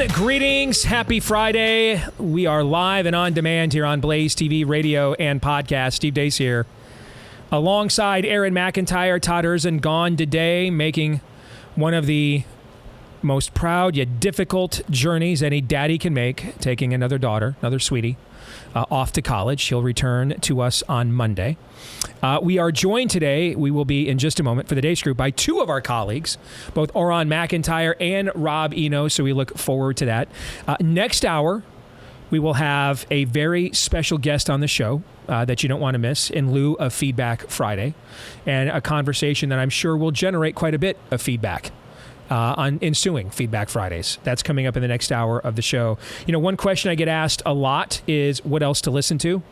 everyone. Greetings. Happy Friday. We are live and on demand here on Blaze TV, radio, and podcast. Steve Deace here. Alongside Auron MacIntyre, Todd Erzin gone today, making one of the most proud yet difficult journeys any daddy can make, taking another daughter, another sweetie, off to college. She'll return to us on Monday. We are joined today, we will be in just a moment, for the Deace Group by two of our colleagues, both Auron MacIntyre and Rob Eno, so we look forward to that. Next hour, we will have a very special guest on the show that you don't want to miss in lieu of Feedback Friday, and a conversation that I'm sure will generate quite a bit of feedback on ensuing Feedback Fridays. That's coming up in the next hour of the show. You know, one question I get asked a lot is what else to listen to?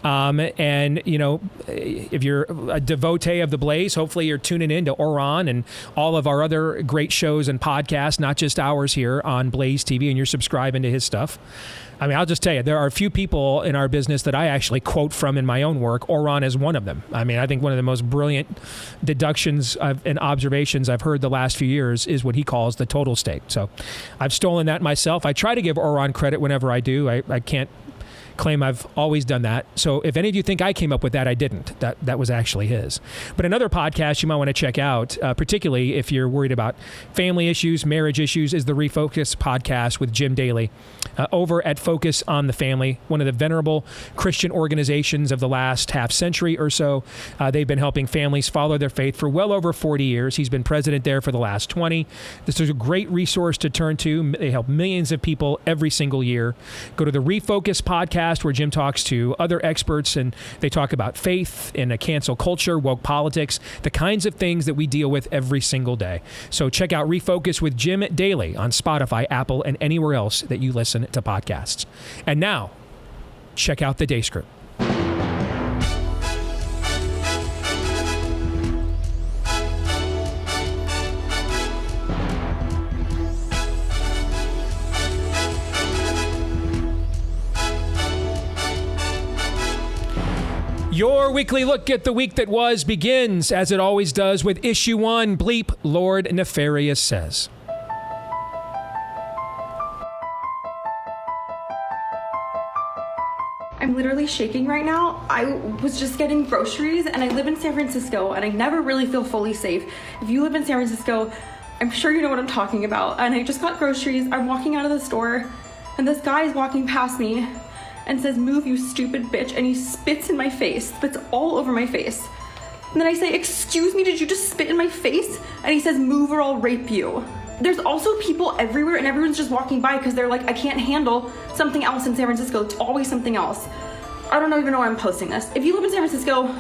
And, you know, if you're a devotee of the Blaze, hopefully you're tuning in to Auron and all of our other great shows and podcasts, not just ours here on Blaze TV, and you're subscribing to his stuff. I mean, I'll just tell you, there are a few people in our business that I actually quote from in my own work. Auron is one of them. I mean, I think one of the most brilliant deductions and observations I've heard the last few years is what he calls the total state. So I've stolen that myself. I try to give Auron credit whenever I do. I can't claim I've always done that. So if any of you think I came up with that, I didn't. That was actually his. But another podcast you might want to check out, particularly if you're worried about family issues, marriage issues, is the Refocus podcast with Jim Daly over at Focus on the Family, one of the venerable Christian organizations of the last half century or so. They've been helping families follow their faith for well over 40 years. He's been president there for the last 20. This is a great resource to turn to. They help millions of people every single year. Go to the Refocus podcast, where Jim talks to other experts and they talk about faith and a cancel culture, woke politics, the kinds of things that we deal with every single day. So check out Refocus with Jim Daly on Spotify, Apple, and anywhere else that you listen to podcasts. And now, check out the Deace Group. Your weekly look at the week that was begins, as it always does, with issue 1, Bleep, Lord Nefarious Says. I'm literally shaking right now. I was just getting groceries and I live in San Francisco and I never really feel fully safe. If you live in San Francisco, I'm sure you know what I'm talking about. And I just got groceries. I'm walking out of the store and this guy is walking past me and says, "Move, you stupid bitch," and he spits in my face, spits all over my face. And then I say, "Excuse me, did you just spit in my face?" And he says, "Move or I'll rape you." There's also people everywhere and everyone's just walking by because they're like, I can't handle something else in San Francisco. It's always something else. I don't even know why I'm posting this. If you live in San Francisco,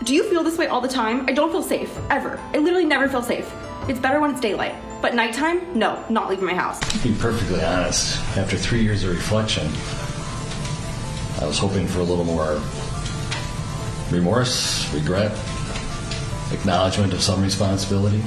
do you feel this way all the time? I don't feel safe, ever. I literally never feel safe. It's better when it's daylight. But nighttime, no, not leaving my house. To be perfectly honest, after 3 years of reflection, I was hoping for a little more remorse, regret, acknowledgement of some responsibility,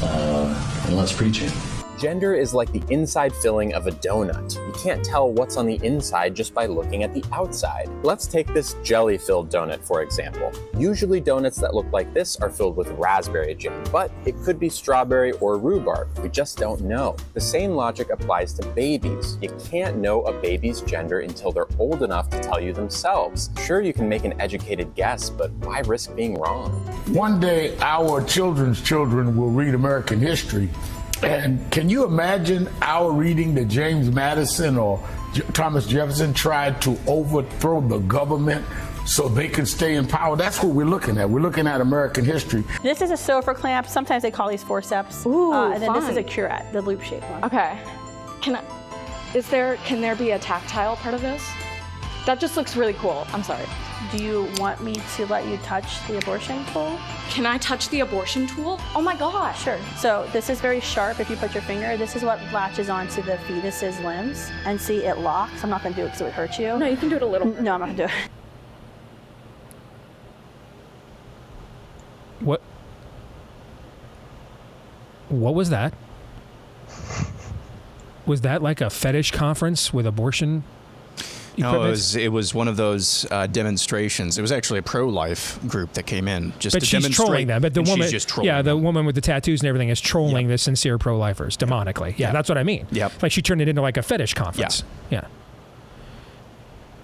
and less preaching. Gender is like the inside filling of a donut. You can't tell what's on the inside just by looking at the outside. Let's take this jelly-filled donut, for example. Usually donuts that look like this are filled with raspberry jam, but it could be strawberry or rhubarb. We just don't know. The same logic applies to babies. You can't know a baby's gender until they're old enough to tell you themselves. Sure, you can make an educated guess, but why risk being wrong? One day, our children's children will read American history. And can you imagine our reading that James Madison or Thomas Jefferson tried to overthrow the government so they can stay in power? That's what we're looking at. We're looking at American history. This is a sofa clamp. Sometimes they call these forceps. Ooh, and then fun. this is a curette, the loop-shaped one. Okay. Can there be a tactile part of this? That just looks really cool. I'm sorry. Do you want me to let you touch the abortion tool? Can I touch the abortion tool? Oh my gosh. Sure. So this is very sharp. If you put your finger, this is what latches onto the fetus's limbs. And see, it locks. I'm not going to do it because it would hurt you. No, you can do it a little. No, I'm not going to do it. What was that? Was that like a fetish conference with abortion No, it was one of those demonstrations. It was actually a pro-life group that came in just but to she's demonstrate. Trolling them. But the woman, she's just trolling the them. woman with the tattoos and everything is trolling the sincere pro-lifers demonically. Yeah, that's what I mean. Yep. Like she turned it into like a fetish conference. Yeah.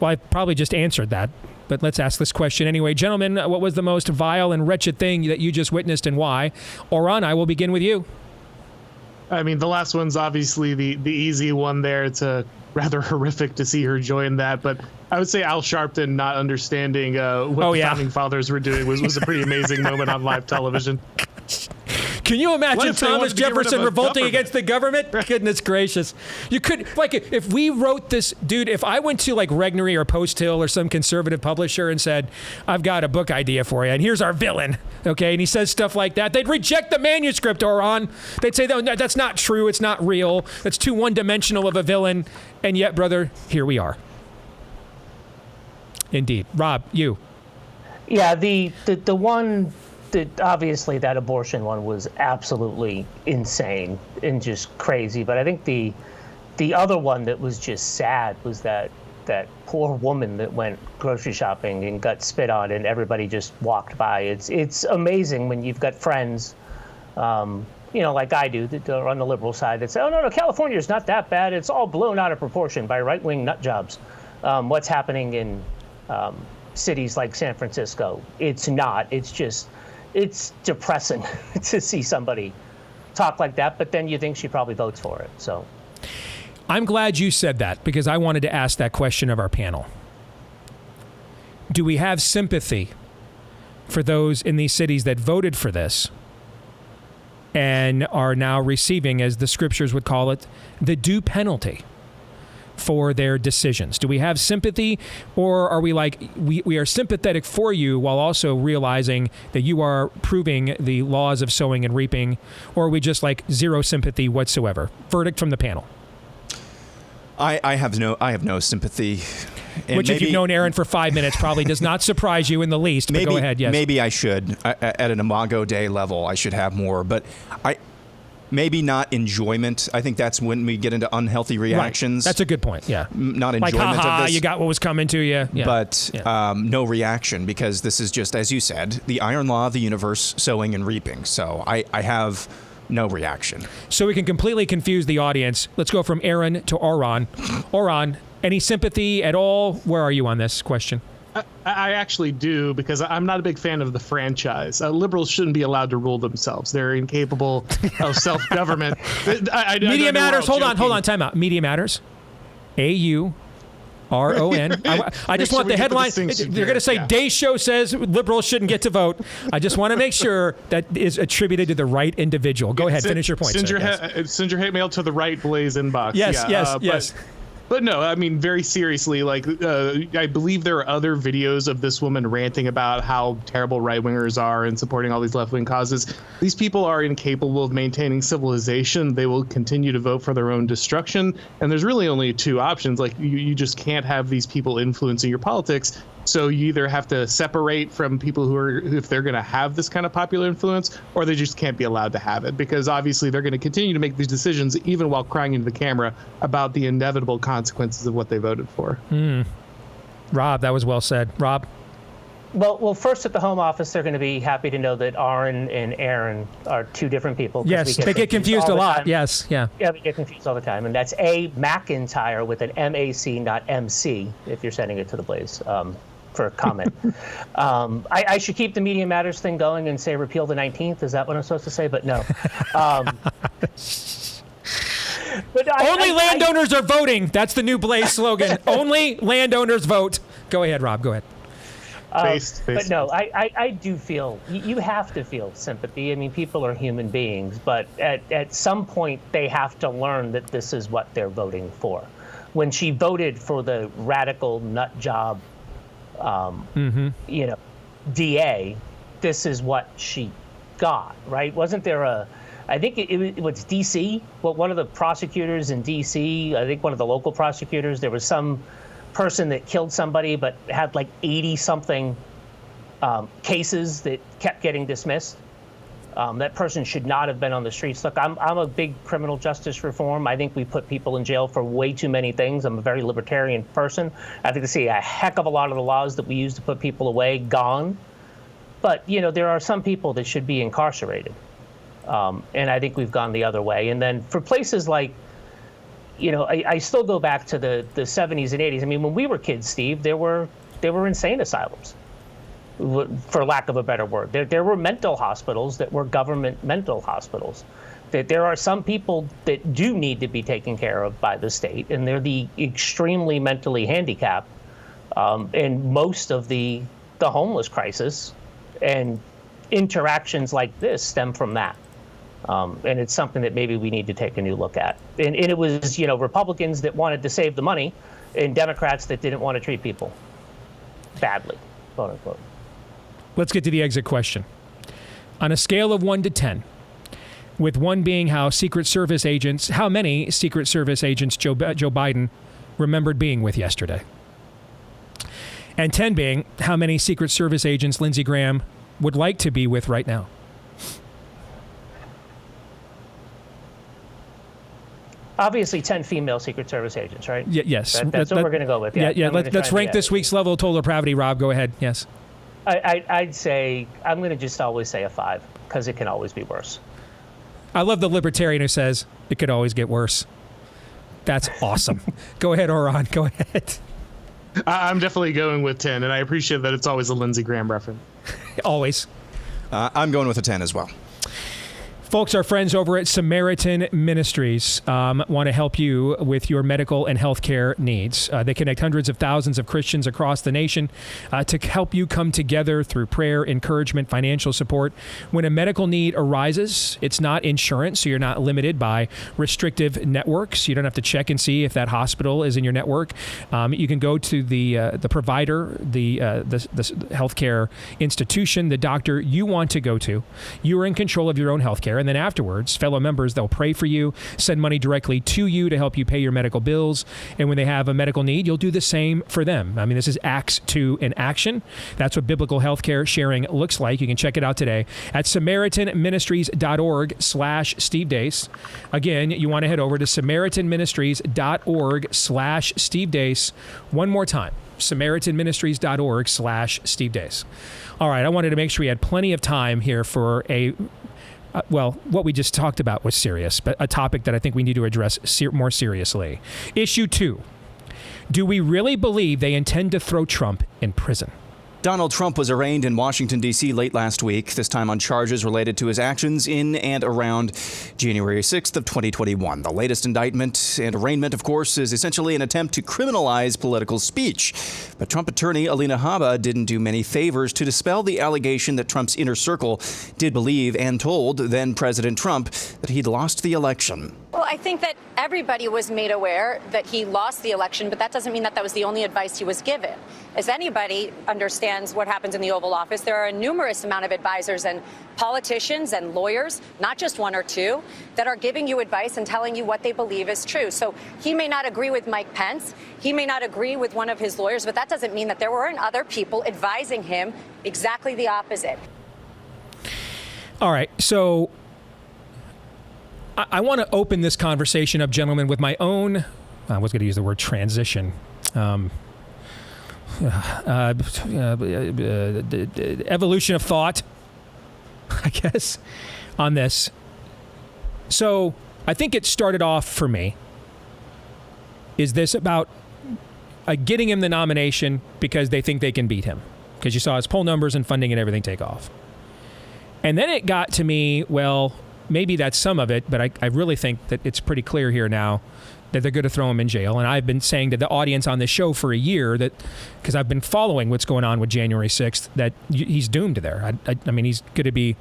Well, I probably just answered that, but let's ask this question anyway. Gentlemen, what was the most vile and wretched thing that you just witnessed and why? Auron, I will begin with you. I mean, the last one's obviously the easy one there. It's rather horrific to see her join that, but I would say Al Sharpton not understanding what the Founding Fathers were doing was a pretty amazing moment on live television. Can you imagine Thomas Jefferson revolting government? against the government? Goodness gracious. You could, like, if we wrote this, dude, if I went to like Regnery or Post Hill or some conservative publisher and said, I've got a book idea for you, and here's our villain, okay, and he says stuff like that, they'd reject the manuscript, Auron. They'd say, no, that's not true, it's not real, that's too one-dimensional of a villain, and yet, brother, here we are. Indeed. Rob, you. Yeah, the one... Obviously, that abortion one was absolutely insane and just crazy. But I think the other one that was just sad was that poor woman that went grocery shopping and got spit on, and everybody just walked by. It's amazing when you've got friends, like I do, that are on the liberal side that say, "Oh no, California's not that bad. It's all blown out of proportion by right-wing nut jobs." What's happening in cities like San Francisco? It's not. It's depressing to see somebody talk like that, but then you think she probably votes for it. So I'm glad you said that, because I wanted to ask that question of our panel. Do we have sympathy for those in these cities that voted for this and are now receiving, as the scriptures would call it, the due penalty for their decisions? Do we have sympathy, or are we like, we are sympathetic for you while also realizing that you are proving the laws of sowing and reaping, or are we just like zero sympathy whatsoever? Verdict from the panel. I have no sympathy. And which, if you've known Aaron for 5 minutes, probably does not surprise you in the least. But go ahead, yes. Maybe I should, at an Imago Dei level, I should have more, but maybe not enjoyment. I think that's when we get into unhealthy reactions. Right. That's a good point, yeah. Not enjoyment like, ha-ha, of this. You got what was coming to you. Yeah. But no reaction, because this is just, as you said, the iron law of the universe, sowing and reaping. So I have no reaction. So we can completely confuse the audience. Let's go from Aaron to Auron. Auron, any sympathy at all? Where are you on this question? I actually do, because I'm not a big fan of the franchise. Liberals shouldn't be allowed to rule themselves. They're incapable of self-government. Media Matters. Hold on. Time out. Media Matters. AURON. I just want the headline. They're going to say Deace Show says liberals shouldn't get to vote. I just want to make sure that is attributed to the right individual. Go ahead. Finish your point. Send your hate mail to the right Blaze inbox. Yes. But no, I mean, very seriously, like, I believe there are other videos of this woman ranting about how terrible right-wingers are and supporting all these left-wing causes. These people are incapable of maintaining civilization. They will continue to vote for their own destruction. And there's really only two options. Like, you just can't have these people influencing your politics. So you either have to separate from people who are, if they're going to have this kind of popular influence, or they just can't be allowed to have it, because obviously they're going to continue to make these decisions even while crying into the camera about the inevitable consequences of what they voted for. Rob, that was well said. Rob? Well, first at the Home Office, they're going to be happy to know that Auron and Aaron are two different people. Yes, they get confused a lot. Time. Yes, yeah. Yeah, we get confused all the time. And that's A. MacIntyre with an M-A-C, not M-C, if you're sending it to the Blaze. For a comment. I should keep the Media Matters thing going and say repeal the 19th. Is that what I'm supposed to say? But no. Only landowners are voting. That's the new Blaze slogan. Only landowners vote. Go ahead, Rob. Go ahead. But no, I do feel, you have to feel sympathy. I mean, people are human beings, but at some point they have to learn that this is what they're voting for. When she voted for the radical nut job DA, this is what she got, right? Wasn't there I think it was DC, one of the prosecutors in DC, I think one of the local prosecutors, there was some person that killed somebody but had like 80 something cases that kept getting dismissed. That person should not have been on the streets. Look, I'm a big criminal justice reform. I think we put people in jail for way too many things. I'm a very libertarian person. I think to see a heck of a lot of the laws that we use to put people away gone. But, there are some people that should be incarcerated. And I think we've gone the other way. And then for places like, I still go back to the 70s and 80s. I mean, when we were kids, Steve, there were insane asylums, for lack of a better word. There were mental hospitals that were government mental hospitals. That there are some people that do need to be taken care of by the state, and they're the extremely mentally handicapped. And most of the homeless crisis and interactions like this stem from that. And it's something that maybe we need to take a new look at. And it was, Republicans that wanted to save the money and Democrats that didn't want to treat people badly, quote unquote. Let's get to the exit question. On a scale of 1 to 10, with 1 being how many Secret Service agents Joe Biden remembered being with yesterday, and 10 being how many Secret Service agents Lindsey Graham would like to be with right now. Obviously, 10 female Secret Service agents, right? Yes. That's what we're going to go with. Yeah. Let's rank this week's level of total depravity. Rob, go ahead. Yes. I'd say, I'm going to just always say a 5, because it can always be worse. I love the libertarian who says it could always get worse. That's awesome. Go ahead, Auron. Go ahead. I'm definitely going with 10, and I appreciate that it's always a Lindsey Graham reference. Always. I'm going with a 10 as well. Folks, our friends over at Samaritan Ministries want to help you with your medical and healthcare needs. They connect hundreds of thousands of Christians across the nation to help you come together through prayer, encouragement, financial support. When a medical need arises, it's not insurance, so you're not limited by restrictive networks. You don't have to check and see if that hospital is in your network. You can go to the provider, the healthcare institution, the doctor you want to go to. You are in control of your own healthcare. And then afterwards, fellow members, they'll pray for you, send money directly to you to help you pay your medical bills. And when they have a medical need, you'll do the same for them. I mean, this is Acts 2 in action. That's what biblical healthcare sharing looks like. You can check it out today at SamaritanMinistries.org/Steve Deace. Again, you want to head over to SamaritanMinistries.org/Steve Deace. One more time. SamaritanMinistries.org/Steve Deace. All right, I wanted to make sure we had plenty of time here for what we just talked about was serious, but a topic that I think we need to address more seriously. Issue 2. Do we really believe they intend to throw Trump in prison? Donald Trump was arraigned in Washington, D.C. late last week, this time on charges related to his actions in and around January 6th of 2021. The latest indictment and arraignment, of course, is essentially an attempt to criminalize political speech. But Trump attorney Alina Habba didn't do many favors to dispel the allegation that Trump's inner circle did believe and told then President Trump that he'd lost the election. Well, I think that everybody was made aware that he lost the election, but that doesn't mean that that was the only advice he was given. As anybody understands what happens in the Oval Office, there are a numerous amount of advisors and politicians and lawyers, not just 1 or 2, that are giving you advice and telling you what they believe is true. So he may not agree with Mike Pence. He may not agree with one of his lawyers, but that doesn't mean that there weren't other people advising him exactly the opposite. All right. So I want to open this conversation up, gentlemen, with my own, I was going to use the word transition, evolution of thought, I guess, on this. So I think it started off for me. Is this about getting him the nomination because they think they can beat him? Because you saw his poll numbers and funding and everything take off. And then it got to me, well, maybe that's some of it, but I really think that it's pretty clear here now that they're going to throw him in jail. And I've been saying to the audience on this show for a year that, because I've been following what's going on with January 6th, that he's doomed there. I mean, he's going to be,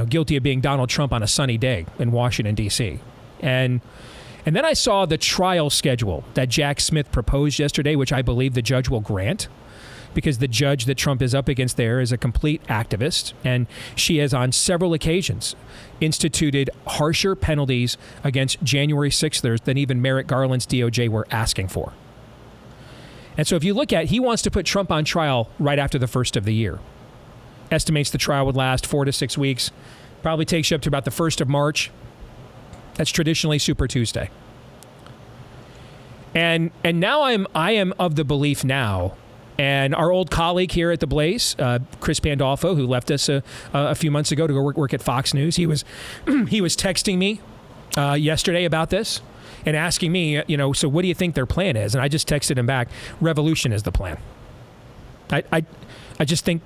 guilty of being Donald Trump on a sunny day in Washington, D.C. And then I saw the trial schedule that Jack Smith proposed yesterday, which I believe the judge will grant, because the judge that Trump is up against there is a complete activist, and she has on several occasions instituted harsher penalties against January 6thers than even Merrick Garland's DOJ were asking for. And so if you look at, he wants to put Trump on trial right after the first of the year. Estimates the trial would last 4 to 6 weeks. Probably takes you up to about the 1st of March. That's traditionally Super Tuesday. And now I am of the belief now, and our old colleague here at the Blaze, Chris Pandolfo, who left us a few months ago to go work at Fox News, he was texting me yesterday about this and asking me, so what do you think their plan is? And I just texted him back, revolution is the plan. I just think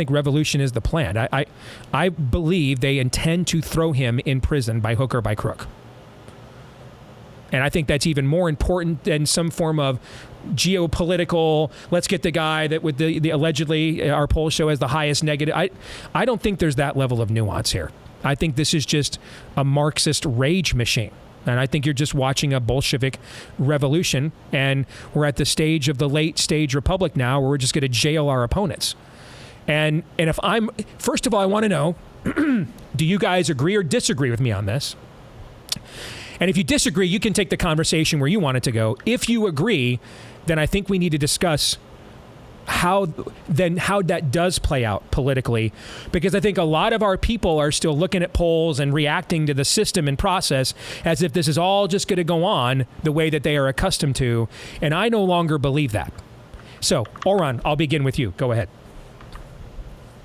revolution is the plan. I believe they intend to throw him in prison by hook or by crook. And I think that's even more important than some form of geopolitical, let's get the guy that with the allegedly our polls show as the highest negative. I don't think there's that level of nuance here. I think this is just a Marxist rage machine. And I think you're just watching a Bolshevik revolution, and we're at the stage of the late stage republic now where we're just going to jail our opponents. And if first of all, I want to know, do you guys agree or disagree with me on this? And if you disagree, you can take the conversation where you want it to go. If you agree, then I think we need to discuss how that does play out politically, because I think a lot of our people are still looking at polls and reacting to the system and process as if this is all just going to go on the way that they are accustomed to, and I no longer believe that. So, Auron, I'll begin with you. Go ahead.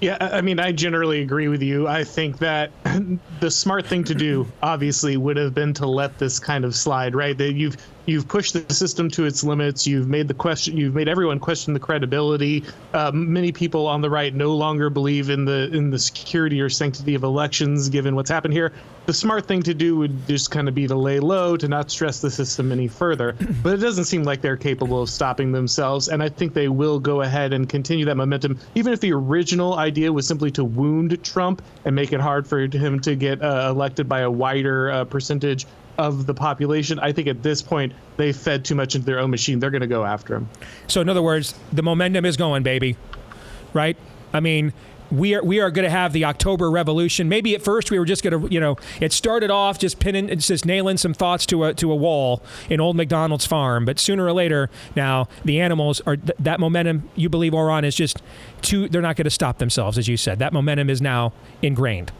Yeah, I mean, I generally agree with you. I think that the smart thing to do, obviously, would have been to let this kind of slide, right? That you've pushed the system to its limits. You've made everyone question the credibility. Many people on the right no longer believe in the security or sanctity of elections, given what's happened here. The smart thing to do would just kind of be to lay low, to not stress the system any further. But it doesn't seem like they're capable of stopping themselves, and I think they will go ahead and continue that momentum, even if the original idea was simply to wound Trump and make it hard for him to get elected by a wider percentage of the population. I think at this point, they fed too much into their own machine. They're going to go after him. So in other words, the momentum is going, baby, right? I mean, we are going to have the October Revolution. Maybe at first we were just going to, it started off just nailing some thoughts to a wall in old McDonald's farm. But sooner or later, now the animals are that momentum. You believe, Auron, is just they're not going to stop themselves, as you said. That momentum is now ingrained.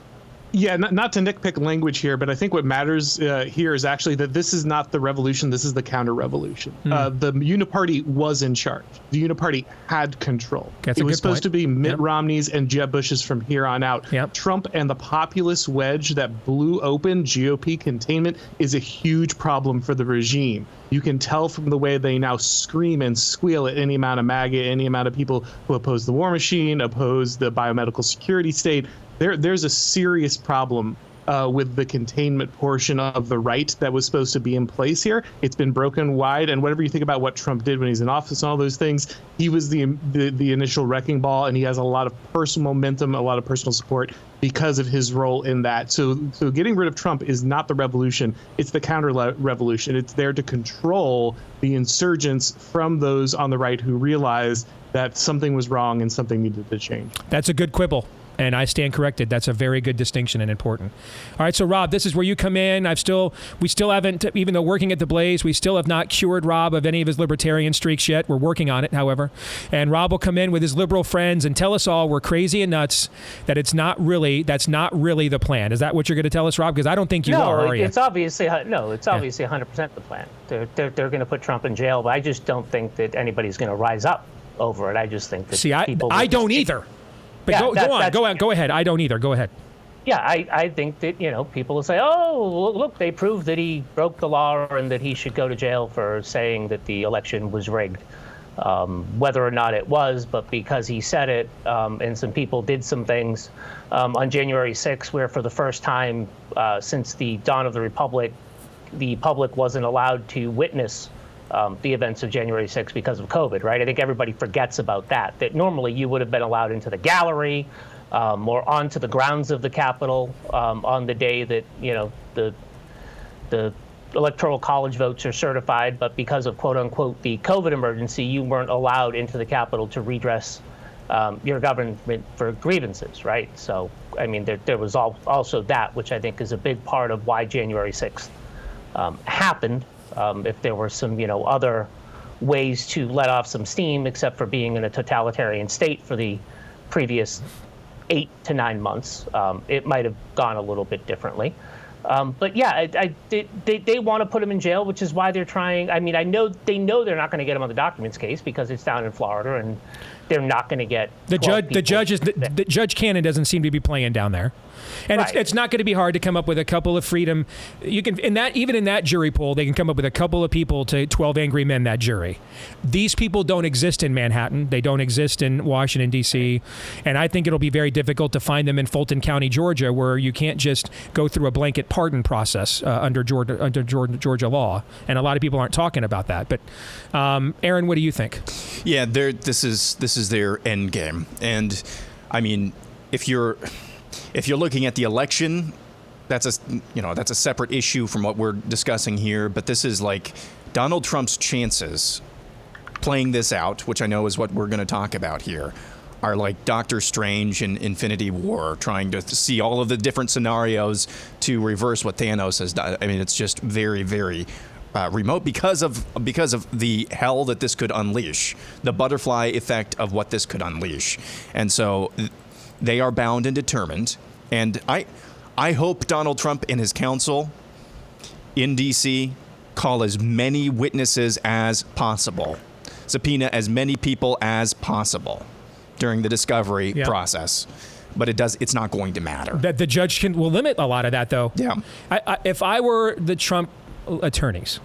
Yeah, not to nitpick language here, but I think what matters here is actually that this is not the revolution. This is the counter-revolution. The Uniparty was in charge. The Uniparty had control. It was supposed to be Mitt Romney's and Jeb Bush's from here on out. Yep. Trump and the populist wedge that blew open GOP containment is a huge problem for the regime. You can tell from the way they now scream and squeal at any amount of MAGA, any amount of people who oppose the war machine, oppose the biomedical security state. There's a serious problem with the containment portion of the right that was supposed to be in place here. It's been broken wide, and whatever you think about what Trump did when he's in office and all those things, he was the initial wrecking ball, and he has a lot of personal momentum, a lot of personal support because of his role in that. So getting rid of Trump is not the revolution. It's the counter-revolution. It's there to control the insurgents from those on the right who realized that something was wrong and something needed to change. That's a good quibble. And I stand corrected. That's a very good distinction and important. All right, so Rob, this is where you come in. We still haven't, even though working at the Blaze, we still have not cured Rob of any of his libertarian streaks yet. We're working on it, however. And Rob will come in with his liberal friends and tell us all we're crazy and nuts, that that's not really the plan. Is that what you're going to tell us, Rob? Because I don't think you are you? It's obviously 100% the plan. They're going to put Trump in jail, but I just don't think that anybody's going to rise up over it. I just think that I don't either. But go ahead. I don't either. Go ahead. Yeah, I think that, people will say, oh, look, they proved that he broke the law and that he should go to jail for saying that the election was rigged. Whether or not it was, but because he said it, and some people did some things on January 6th, where for the first time since the dawn of the Republic, the public wasn't allowed to witness the events of January 6th because of COVID, right? I think everybody forgets about that normally you would have been allowed into the gallery or onto the grounds of the Capitol on the day that, the Electoral College votes are certified, but because of, quote unquote, the COVID emergency, you weren't allowed into the Capitol to redress your government for grievances, right? So, I mean, there was also that, which I think is a big part of why January 6th happened. If there were some, other ways to let off some steam, except for being in a totalitarian state for the previous 8 to 9 months. It might have gone a little bit differently. But yeah, they want to put him in jail, which is why they're trying. I mean, they know they're not going to get him on the documents case because it's down in Florida, and they're not going to get the Judge Cannon doesn't seem to be playing down there. And right. it's not going to be hard to come up with a couple of freedom. You can even in that jury pool, they can come up with a couple of people to 12 angry men, that jury. These people don't exist in Manhattan. They don't exist in Washington, D.C. And I think it'll be very difficult to find them in Fulton County, Georgia, where you can't just go through a blanket pardon process under Georgia law. And a lot of people aren't talking about that. But Aaron, what do you think? Yeah, this is their end game. And I mean, if you're looking at the election, that's a separate issue from what we're discussing here. But this is like Donald Trump's chances playing this out, which I know is what we're going to talk about here, are like Doctor Strange in Infinity War, trying to see all of the different scenarios to reverse what Thanos has done. I mean, it's just very, very remote because of the hell that this could unleash, the butterfly effect of what this could unleash. And so they are bound and determined. And I hope Donald Trump and his counsel in D.C. call as many witnesses as possible, subpoena as many people as possible during the discovery process. But it's not going to matter. That the judge will limit a lot of that, though. Yeah. If I were the Trump attorneys,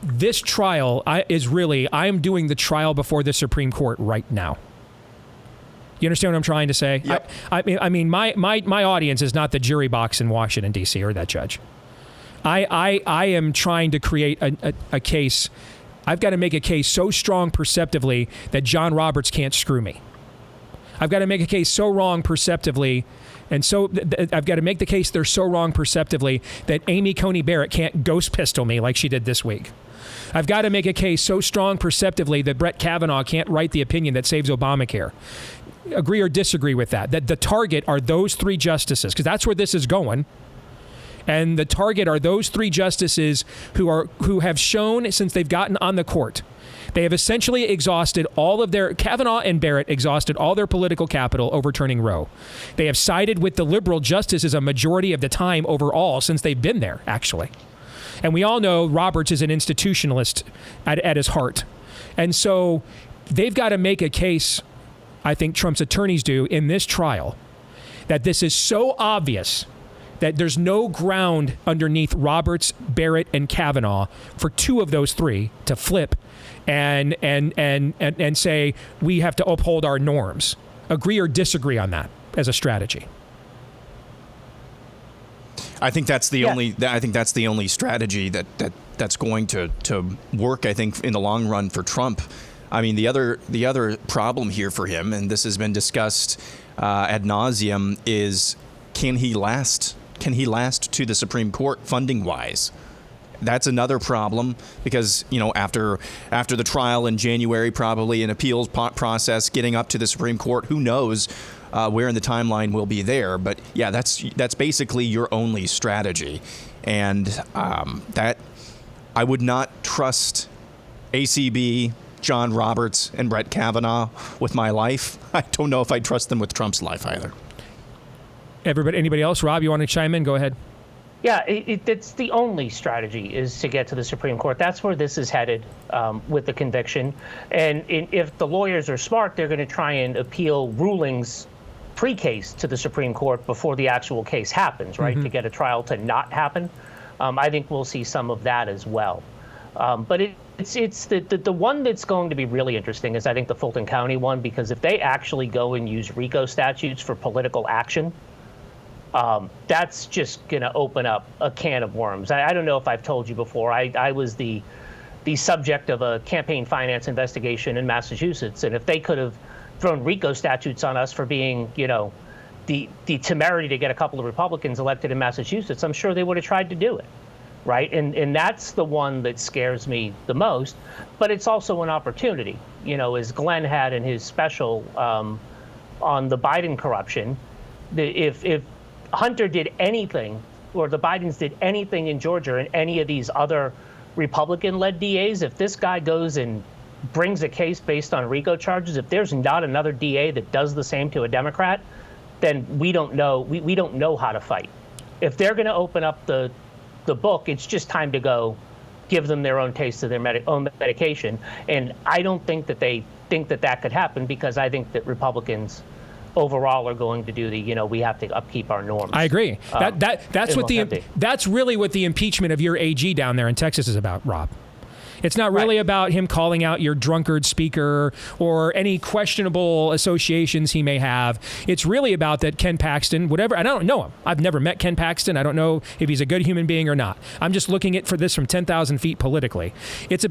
this trial I'm doing the trial before the Supreme Court right now. You understand what I'm trying to say? Yep. I mean, my audience is not the jury box in Washington, D.C. or that judge. I am trying to create a case. I've got to make a case so strong perceptively that John Roberts can't screw me. I've got to make a case so wrong perceptively, and so I've got to make the case they're so wrong perceptively that Amy Coney Barrett can't ghost pistol me like she did this week. I've got to make a case so strong perceptively that Brett Kavanaugh can't write the opinion that saves Obamacare. Agree or disagree with that? That the target are those three justices, because that's where this is going. And the target are those three justices who have shown since they've gotten on the court, they have essentially exhausted all of their, Kavanaugh and Barrett exhausted all their political capital overturning Roe. They have sided with the liberal justices a majority of the time overall since they've been there, actually. And we all know Roberts is an institutionalist at his heart. And so they've got to make a case, I think Trump's attorneys do, in this trial, that this is so obvious that there's no ground underneath Roberts, Barrett, and Kavanaugh for two of those three to flip and say we have to uphold our norms. Agree or disagree on that as a strategy? I think that's the only. I think that's the only strategy that's going to work. I think in the long run for Trump. I mean, the other problem here for him, and this has been discussed ad nauseum, is can he last? Can he last to the Supreme Court funding wise? That's another problem because, after the trial in January, probably an appeals process getting up to the Supreme Court, who knows where in the timeline we'll be there. But yeah, that's basically your only strategy. And that I would not trust ACB, John Roberts, and Brett Kavanaugh with my life. I don't know if I trust them with Trump's life either. Anybody else? Rob, you want to chime in? Go ahead. Yeah, it's the only strategy is to get to the Supreme Court. That's where this is headed with the conviction. And if the lawyers are smart, they're going to try and appeal rulings pre-case to the Supreme Court before the actual case happens, right, to get a trial to not happen. I think we'll see some of that as well. But it's the one that's going to be really interesting is, I think, the Fulton County one, because if they actually go and use RICO statutes for political action, that's just going to open up a can of worms. I don't know if I've told you before. I was the subject of a campaign finance investigation in Massachusetts, and if they could have thrown RICO statutes on us for being, the temerity to get a couple of Republicans elected in Massachusetts, I'm sure they would have tried to do it, right? And that's the one that scares me the most. But it's also an opportunity, as Glenn had in his special on the Biden corruption. If Hunter did anything, or the Bidens did anything in Georgia and any of these other Republican-led DAs, if this guy goes and brings a case based on RICO charges, if there's not another DA that does the same to a Democrat, then we don't know. We don't know how to fight. If they're going to open up the book, it's just time to go give them their own taste of their own medication. And I don't think that they think that could happen, because I think that Republicans overall are going to do we have to upkeep our norms. I agree. That's really what the impeachment of your AG down there in Texas is about, Rob. It's not really about him calling out your drunkard speaker or any questionable associations he may have. It's really about that Ken Paxton, whatever. I don't know him. I've never met Ken Paxton. I don't know if he's a good human being or not. I'm just looking at for this from 10,000 feet politically.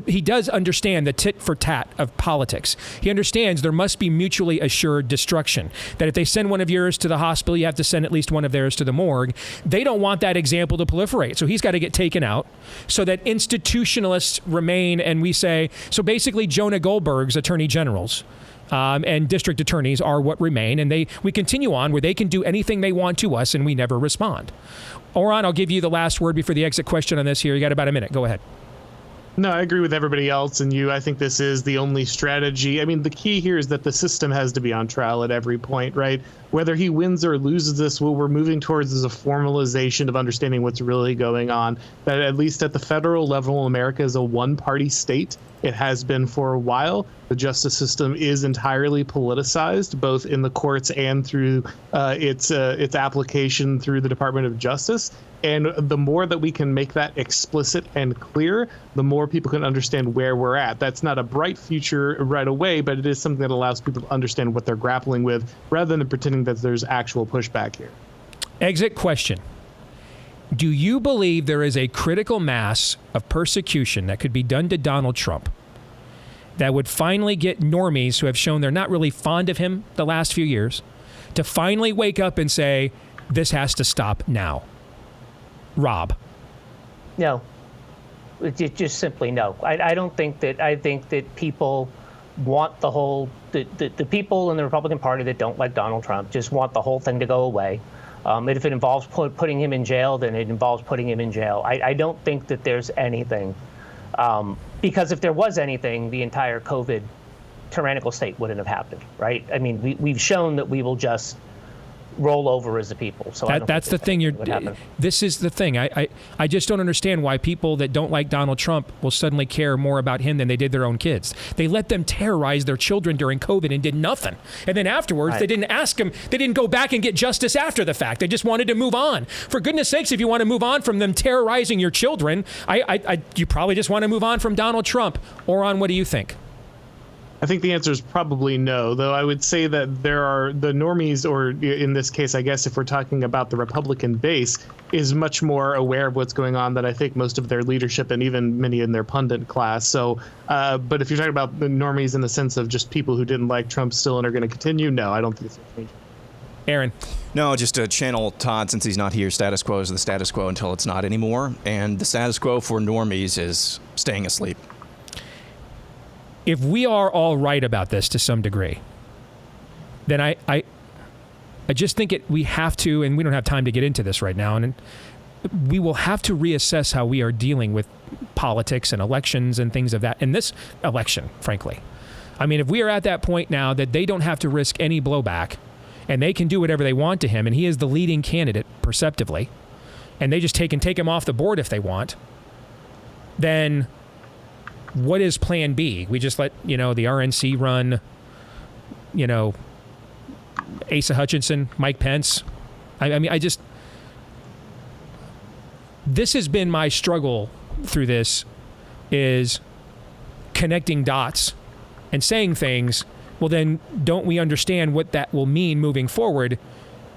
He does understand the tit for tat of politics. He understands there must be mutually assured destruction. That if they send one of yours to the hospital, you have to send at least one of theirs to the morgue. They don't want that example to proliferate. So he's got to get taken out so that institutionalists remain. And we say, so basically Jonah Goldberg's attorney generals and district attorneys are what remain. And we continue on where they can do anything they want to us and we never respond. Auron, I'll give you the last word before the exit question on this here. You got about a minute. Go ahead. No, I agree with everybody else and you. I think this is the only strategy. I mean, the key here is that the system has to be on trial at every point, right? Whether he wins or loses this, what we're moving towards is a formalization of understanding what's really going on. That at least at the federal level, America is a one-party state. It has been for a while. The justice system is entirely politicized, both in the courts and through its application through the Department of Justice. And the more that we can make that explicit and clear, the more people can understand where we're at. That's not a bright future right away, but it is something that allows people to understand what they're grappling with, rather than pretending that there's actual pushback here. Exit question. Do you believe there is a critical mass of persecution that could be done to Donald Trump that would finally get normies who have shown they're not really fond of him the last few years to finally wake up and say, this has to stop now? Rob? No. Just simply no. I don't think that. I think that people want the whole, the people in the Republican Party that don't like Donald Trump just want the whole thing to go away. And if it involves putting him in jail, then it involves putting him in jail. I don't think that there's anything. Because if there was anything, the entire COVID tyrannical state wouldn't have happened, right? I mean, we've shown that we will just roll over as a people. So that's the thing. This is the thing. I just don't understand why people that don't like Donald Trump will suddenly care more about him than they did their own kids. They let them terrorize their children during COVID and did nothing. And then afterwards, they didn't ask them. They didn't go back and get justice after the fact. They just wanted to move on. For goodness sakes, if you want to move on from them terrorizing your children, you probably just want to move on from Donald Trump. Auron, what do you think? I think the answer is probably no, though I would say that there are the normies, or in this case, I guess if we're talking about the Republican base, is much more aware of what's going on than I think most of their leadership and even many in their pundit class. So, but if you're talking about the normies in the sense of just people who didn't like Trump still and are going to continue, no, I don't think it's going to change. Aaron? No, just to channel Todd, since he's not here, status quo is the status quo until it's not anymore. And the status quo for normies is staying asleep. If we are all right about this to some degree, then I just think we have to, and we don't have time to get into this right now, and we will have to reassess how we are dealing with politics and elections and things of that in this election, frankly. I mean, if we are at that point now that they don't have to risk any blowback and they can do whatever they want to him, and he is the leading candidate perceptively, and they just take him off the board if they want, then what is plan B? We just let, the RNC run, Asa Hutchinson, Mike Pence. I mean, this has been my struggle through this, is connecting dots and saying things. Well, then don't we understand what that will mean moving forward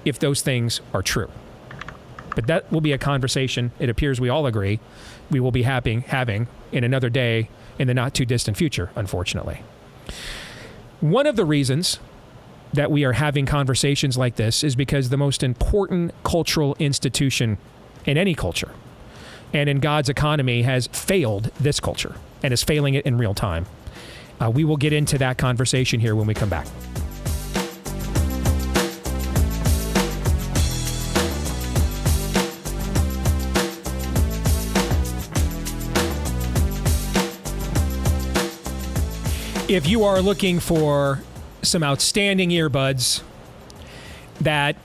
if those things are true? But that will be a conversation, it appears we all agree, we will be having in another day in the not too distant future, unfortunately. One of the reasons that we are having conversations like this is because the most important cultural institution in any culture and in God's economy has failed this culture and is failing it in real time. We will get into that conversation here when we come back. If you are looking for some outstanding earbuds that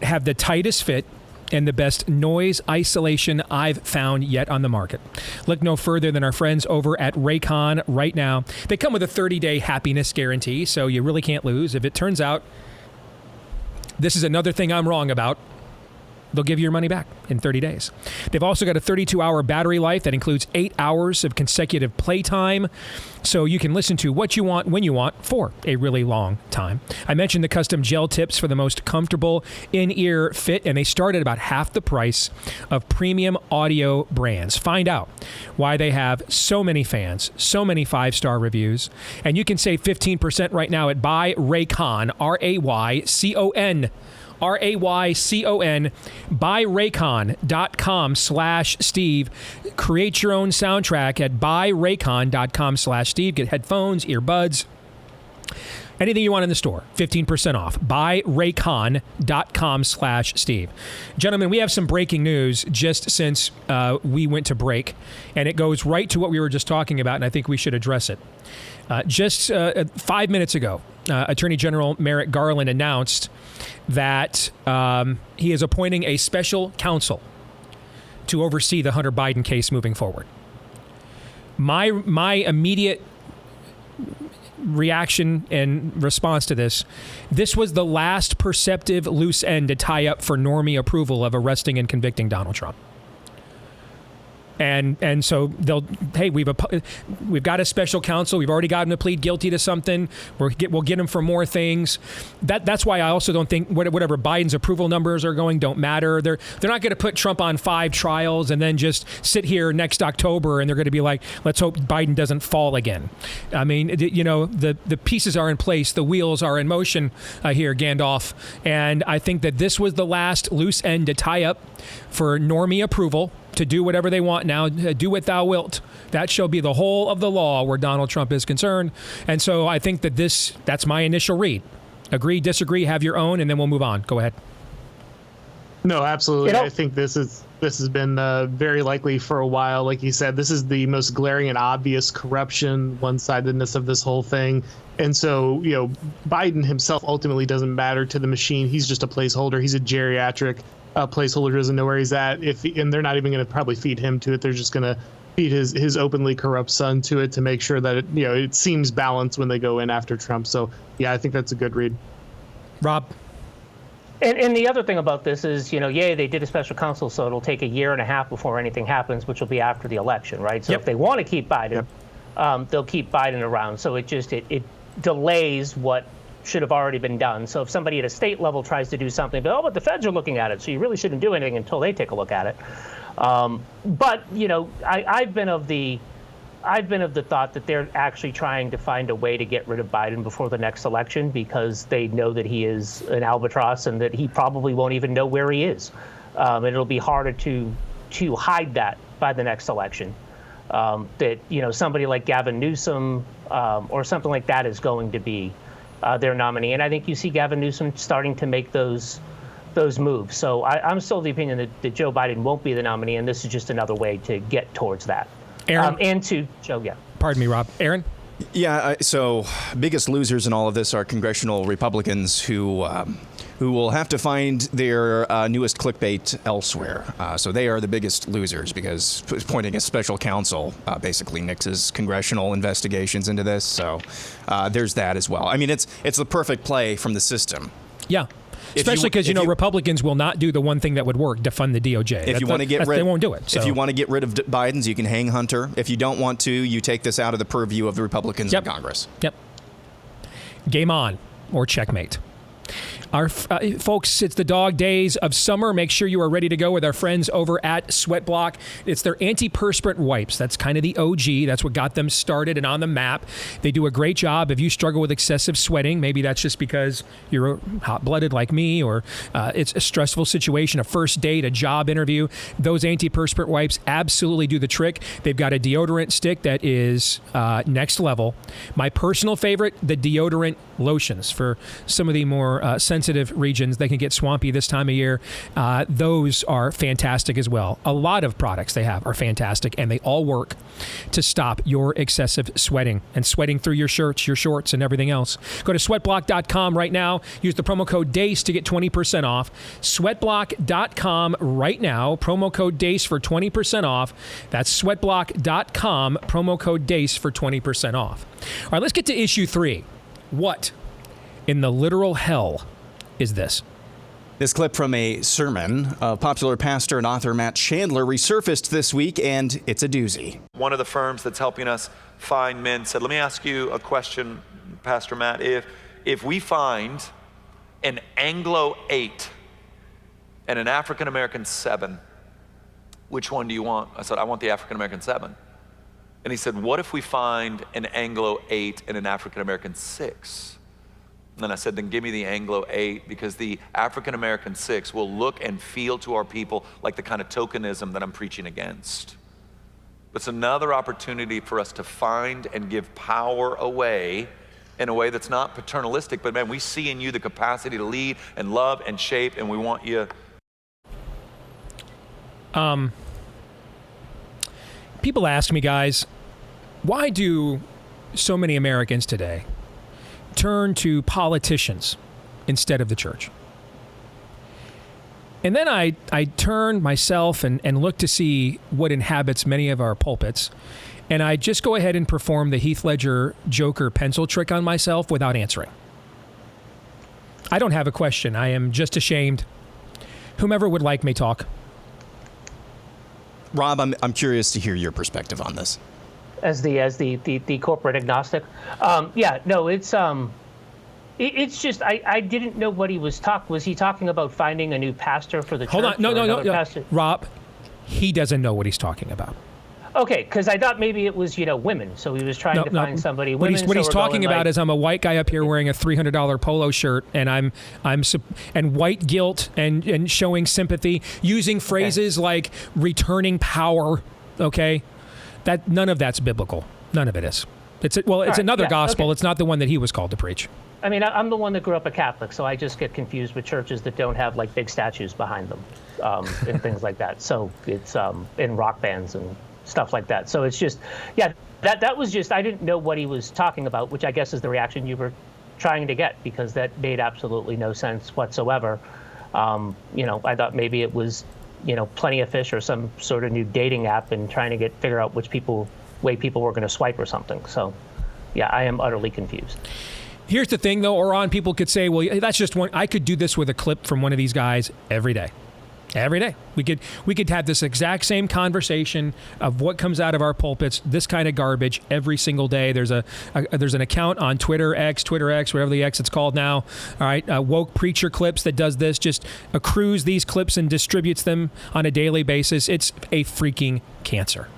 have the tightest fit and the best noise isolation I've found yet on the market. Look no further than our friends over at Raycon right now. They come with a 30-day happiness guarantee, so you really can't lose. If it turns out this is another thing I'm wrong about, they'll give you your money back in 30 days. They've also got a 32-hour battery life that includes 8 hours of consecutive playtime, so you can listen to what you want, when you want, for a really long time. I mentioned the custom gel tips for the most comfortable in-ear fit, and they start at about half the price of premium audio brands. Find out why they have so many fans, so many 5-star reviews, and you can save 15% right now at Buy Raycon, R-A-Y-C-O-N. R-A-Y-C-O-N, buyraycon.com/Steve. Create your own soundtrack at buyraycon.com/Steve. Get headphones, earbuds, anything you want in the store. 15% off. Buyraycon.com/Steve. Gentlemen, we have some breaking news just since we went to break, and it goes right to what we were just talking about, and I think we should address it. Just 5 minutes ago, Attorney General Merrick Garland announced that he is appointing a special counsel to oversee the Hunter Biden case moving forward. My immediate reaction and response to this was the last perceptive loose end to tie up for normie approval of arresting and convicting Donald Trump. And so we've got a special counsel. We've already got him to plead guilty to something. We'll get him for more things. That's why I also don't think whatever Biden's approval numbers are going don't matter. They're not going to put Trump on 5 trials and then just sit here next October and they're going to be like, let's hope Biden doesn't fall again. I mean, the pieces are in place. The wheels are in motion here, Gandalf. And I think that this was the last loose end to tie up for normie approval to do whatever they want now. Do what thou wilt. That shall be the whole of the law where Donald Trump is concerned. And so I think that that's my initial read. Agree, disagree, have your own, and then we'll move on. Go ahead. No, absolutely. I think this has been very likely for a while. Like you said, this is the most glaring and obvious corruption, one-sidedness of this whole thing. And so, Biden himself ultimately doesn't matter to the machine. He's just a placeholder. He's a geriatric placeholder, doesn't know where he's at. And they're not even going to probably feed him to it. They're just going to feed his openly corrupt son to it to make sure that it seems balanced when they go in after Trump. So yeah, I think that's a good read. Rob. And the other thing about this is, they did a special counsel, so it'll take 1.5 years before anything happens, which will be after the election, right? So if they want to keep Biden, they'll keep Biden around. So it delays what should have already been done. So if somebody at a state level tries to do something, but the feds are looking at it, so you really shouldn't do anything until they take a look at it. But I've been of the thought that they're actually trying to find a way to get rid of Biden before the next election because they know that he is an albatross and that he probably won't even know where he is. And it'll be harder to hide that by the next election. That somebody like Gavin Newsom or something like that is going to be their nominee, and I think you see Gavin Newsom starting to make those moves. So I'm still of the opinion that Joe Biden won't be the nominee, and this is just another way to get towards that. Aaron, and to Joe, Pardon me, Rob. Aaron. Yeah. So biggest losers in all of this are congressional Republicans who will have to find their newest clickbait elsewhere. So they are the biggest losers because appointing a special counsel basically nixes congressional investigations into this. So there's that as well. I mean, it's the perfect play from the system. Yeah. Especially because, Republicans will not do the one thing that would work, defund the DOJ. If you want to get rid, they won't do it. So. If you want to get rid of Biden's, you can hang Hunter. If you don't want to, you take this out of the purview of the Republicans in Congress. Yep. Game on or checkmate. Our folks, it's the dog days of summer. Make sure you are ready to go with our friends over at Sweatblock. It's their antiperspirant wipes. That's kind of the OG. That's what got them started and on the map. They do a great job. If you struggle with excessive sweating, maybe that's just because you're hot-blooded like me, or it's a stressful situation, a first date, a job interview. Those antiperspirant wipes absolutely do the trick. They've got a deodorant stick that is next level. My personal favorite, the deodorant lotions for some of the more sensitive sensitive regions, they can get swampy this time of year. Those are fantastic as well. A lot of products they have are fantastic, and they all work to stop your excessive sweating and sweating through your shirts, your shorts, and everything else. Go to sweatblock.com right now. Use the promo code DACE to get 20% off. Sweatblock.com right now. Promo code DACE for 20% off. That's sweatblock.com. Promo code DACE for 20% off. All right, let's get to issue 3. What in the literal hell is this? This clip from a sermon of popular pastor and author Matt Chandler resurfaced this week, and it's a doozy. One of the firms that's helping us find men said, let me ask you a question, Pastor Matt. If we find an Anglo 8 and an African American 7, which one do you want? I said, I want the African American 7. And he said, what if we find an Anglo 8 and an African American 6? And I said, then give me the Anglo 8, because the African American 6 will look and feel to our people like the kind of tokenism that I'm preaching against. It's another opportunity for us to find and give power away in a way that's not paternalistic, but man, we see in you the capacity to lead and love and shape, and we want you. People ask me, guys, why do so many Americans today turn to politicians instead of the church? And then I turn myself and look to see what inhabits many of our pulpits, and I just go ahead and perform the Heath Ledger Joker pencil trick on myself without answering. I don't have a question. I am just ashamed. Whomever would like may talk. Rob, I'm curious to hear your perspective on this. As the corporate agnostic, it's just I didn't know what he was talking. Was he talking about finding a new pastor for the church? Hold on, no, Rob, he doesn't know what he's talking about. Okay, because I thought maybe it was women, so he was trying to find somebody. What he's talking about is I'm a white guy up here wearing a $300 polo shirt, and I'm white guilt and showing sympathy, using phrases like returning power. Okay. That none of that's biblical. None of it is. It's another gospel. Okay. It's not the one that he was called to preach. I mean, I'm the one that grew up a Catholic, so I just get confused with churches that don't have like big statues behind them and things like that. So it's in rock bands and stuff like that. So it's just, that was just, I didn't know what he was talking about, which I guess is the reaction you were trying to get, because that made absolutely no sense whatsoever. I thought maybe it was Plenty of Fish or some sort of new dating app and trying to figure out which way people were going to swipe or something. So, yeah, I am utterly confused. Here's the thing, though, Auron, people could say, well, that's just one. I could do this with a clip from one of these guys every day. Every day. We could have this exact same conversation of what comes out of our pulpits, this kind of garbage every single day. There's an account on Twitter X, whatever the X it's called now. All right, Woke Preacher Clips that does this, just accrues these clips and distributes them on a daily basis. It's a freaking cancer.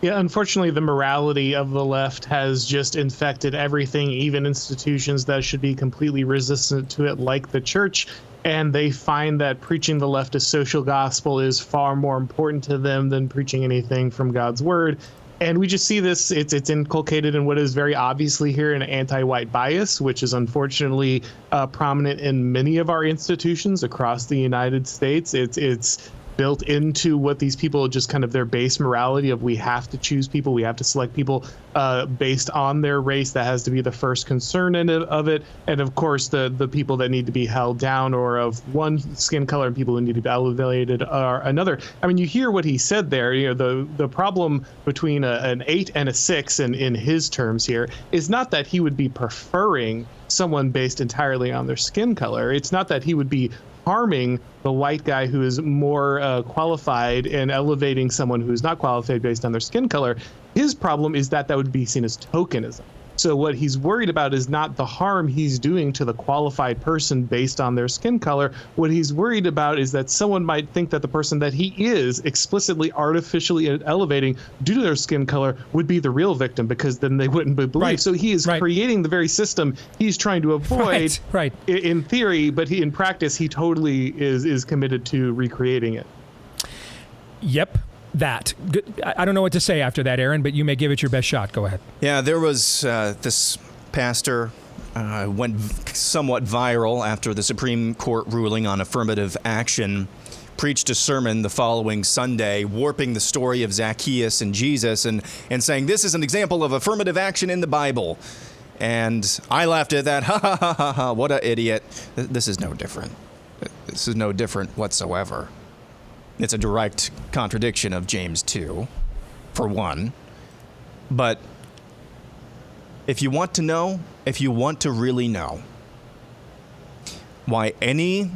Yeah, unfortunately, the morality of the left has just infected everything, even institutions that should be completely resistant to it, like the church. And they find that preaching the leftist social gospel is far more important to them than preaching anything from God's word. And we just see this, it's inculcated in what is very obviously here an anti-white bias, which is unfortunately prominent in many of our institutions across the United States. It's built into what these people, just kind of their base morality of we have to choose people, we have to select people based on their race. That has to be the first concern of it. And of course, the people that need to be held down or of one skin color and people who need to be elevated are another. I mean, you hear what he said there. The problem between an 8 and a 6 in his terms here is not that he would be preferring someone based entirely on their skin color. It's not that he would be harming the white guy who is more qualified and elevating someone who's not qualified based on their skin color. His problem is that would be seen as tokenism. So what he's worried about is not the harm he's doing to the qualified person based on their skin color. What he's worried about is that someone might think that the person that he is explicitly artificially elevating due to their skin color would be the real victim, because then they wouldn't believe. Right. So he is creating the very system he's trying to avoid in theory, but in practice, he totally is committed to recreating it. Yep. That. I don't know what to say after that, Aaron, but you may give it your best shot. Go ahead. Yeah, there was this pastor went somewhat viral after the Supreme Court ruling on affirmative action, preached a sermon the following Sunday, warping the story of Zacchaeus and Jesus and saying this is an example of affirmative action in the Bible. And I laughed at that. Ha ha ha ha ha. What an idiot. This is no different. This is no different whatsoever. It's a direct contradiction of James 2, for one. But if you want to really know why any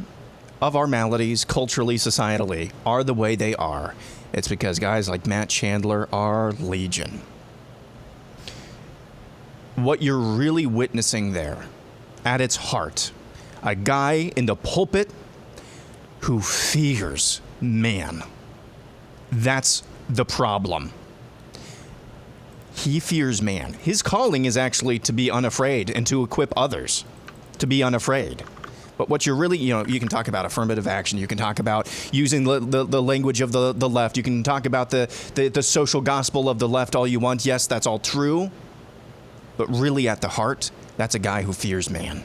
of our maladies, culturally, societally, are the way they are, it's because guys like Matt Chandler are legion. What you're really witnessing there, at its heart, a guy in the pulpit who fears man. That's the problem. He fears man. His calling is actually to be unafraid and to equip others to be unafraid. But what you're really, you can talk about affirmative action. You can talk about using the language of the left. You can talk about the social gospel of the left all you want. Yes, that's all true. But really at the heart, that's a guy who fears man.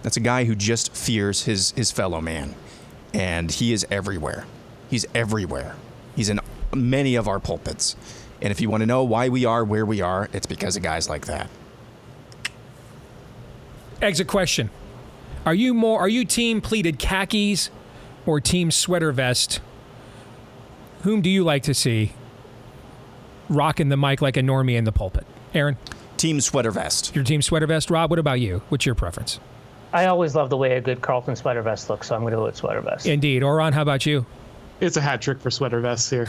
That's a guy who just fears his fellow man. And he is everywhere. He's everywhere. He's in many of our pulpits. And if you want to know why we are where we are, it's because of guys like that. Exit question. Are you team pleated khakis or team sweater vest? Whom do you like to see rocking the mic like a normie in the pulpit? Aaron? Team sweater vest. Your team sweater vest? Rob, what about you? What's your preference? I always love the way a good Carlton sweater vest looks, so I'm going to go with sweater vest. Indeed. Auron, how about you? It's a hat trick for sweater vests here.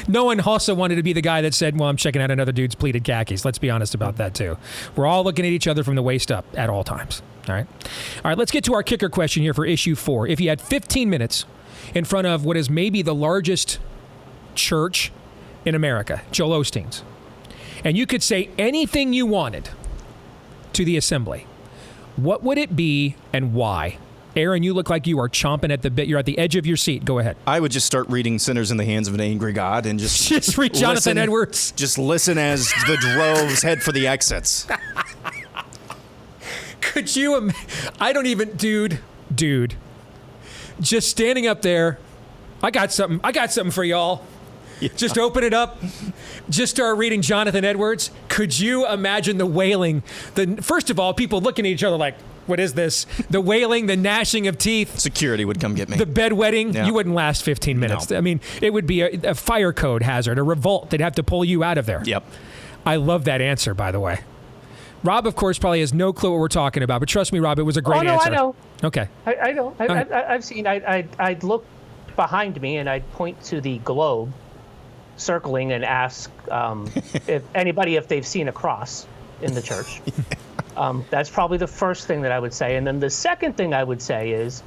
No one also wanted to be the guy that said, well, I'm checking out another dude's pleated khakis. Let's be honest about that, too. We're all looking at each other from the waist up at all times. All right, let's get to our kicker question here for issue 4. If you had 15 minutes in front of what is maybe the largest church in America, Joel Osteen's, and you could say anything you wanted to the assembly, what would it be and why? Aaron, you look like you are chomping at the bit. You're at the edge of your seat. Go ahead. I would just start reading Sinners in the Hands of an Angry God and just read Jonathan Edwards. Just listen as the droves head for the exits. Could you? I don't even, dude. Just standing up there. I got something for y'all. Yeah. Just open it up. Just start reading Jonathan Edwards. Could you imagine the wailing? First of all, people looking at each other like, what is this? The wailing, the gnashing of teeth. Security would come get me. The bedwetting. Yeah. You wouldn't last 15 minutes. No. I mean, it would be a fire code hazard, a revolt. They'd have to pull you out of there. Yep. I love that answer, by the way. Rob, of course, probably has no clue what we're talking about, but trust me, Rob, it was a great answer. I know. Okay. I know. I've seen. I'd look behind me and I'd point to the globe circling and ask if they've seen a cross in the church. That's probably the first thing that I would say. And then the second thing I would say is,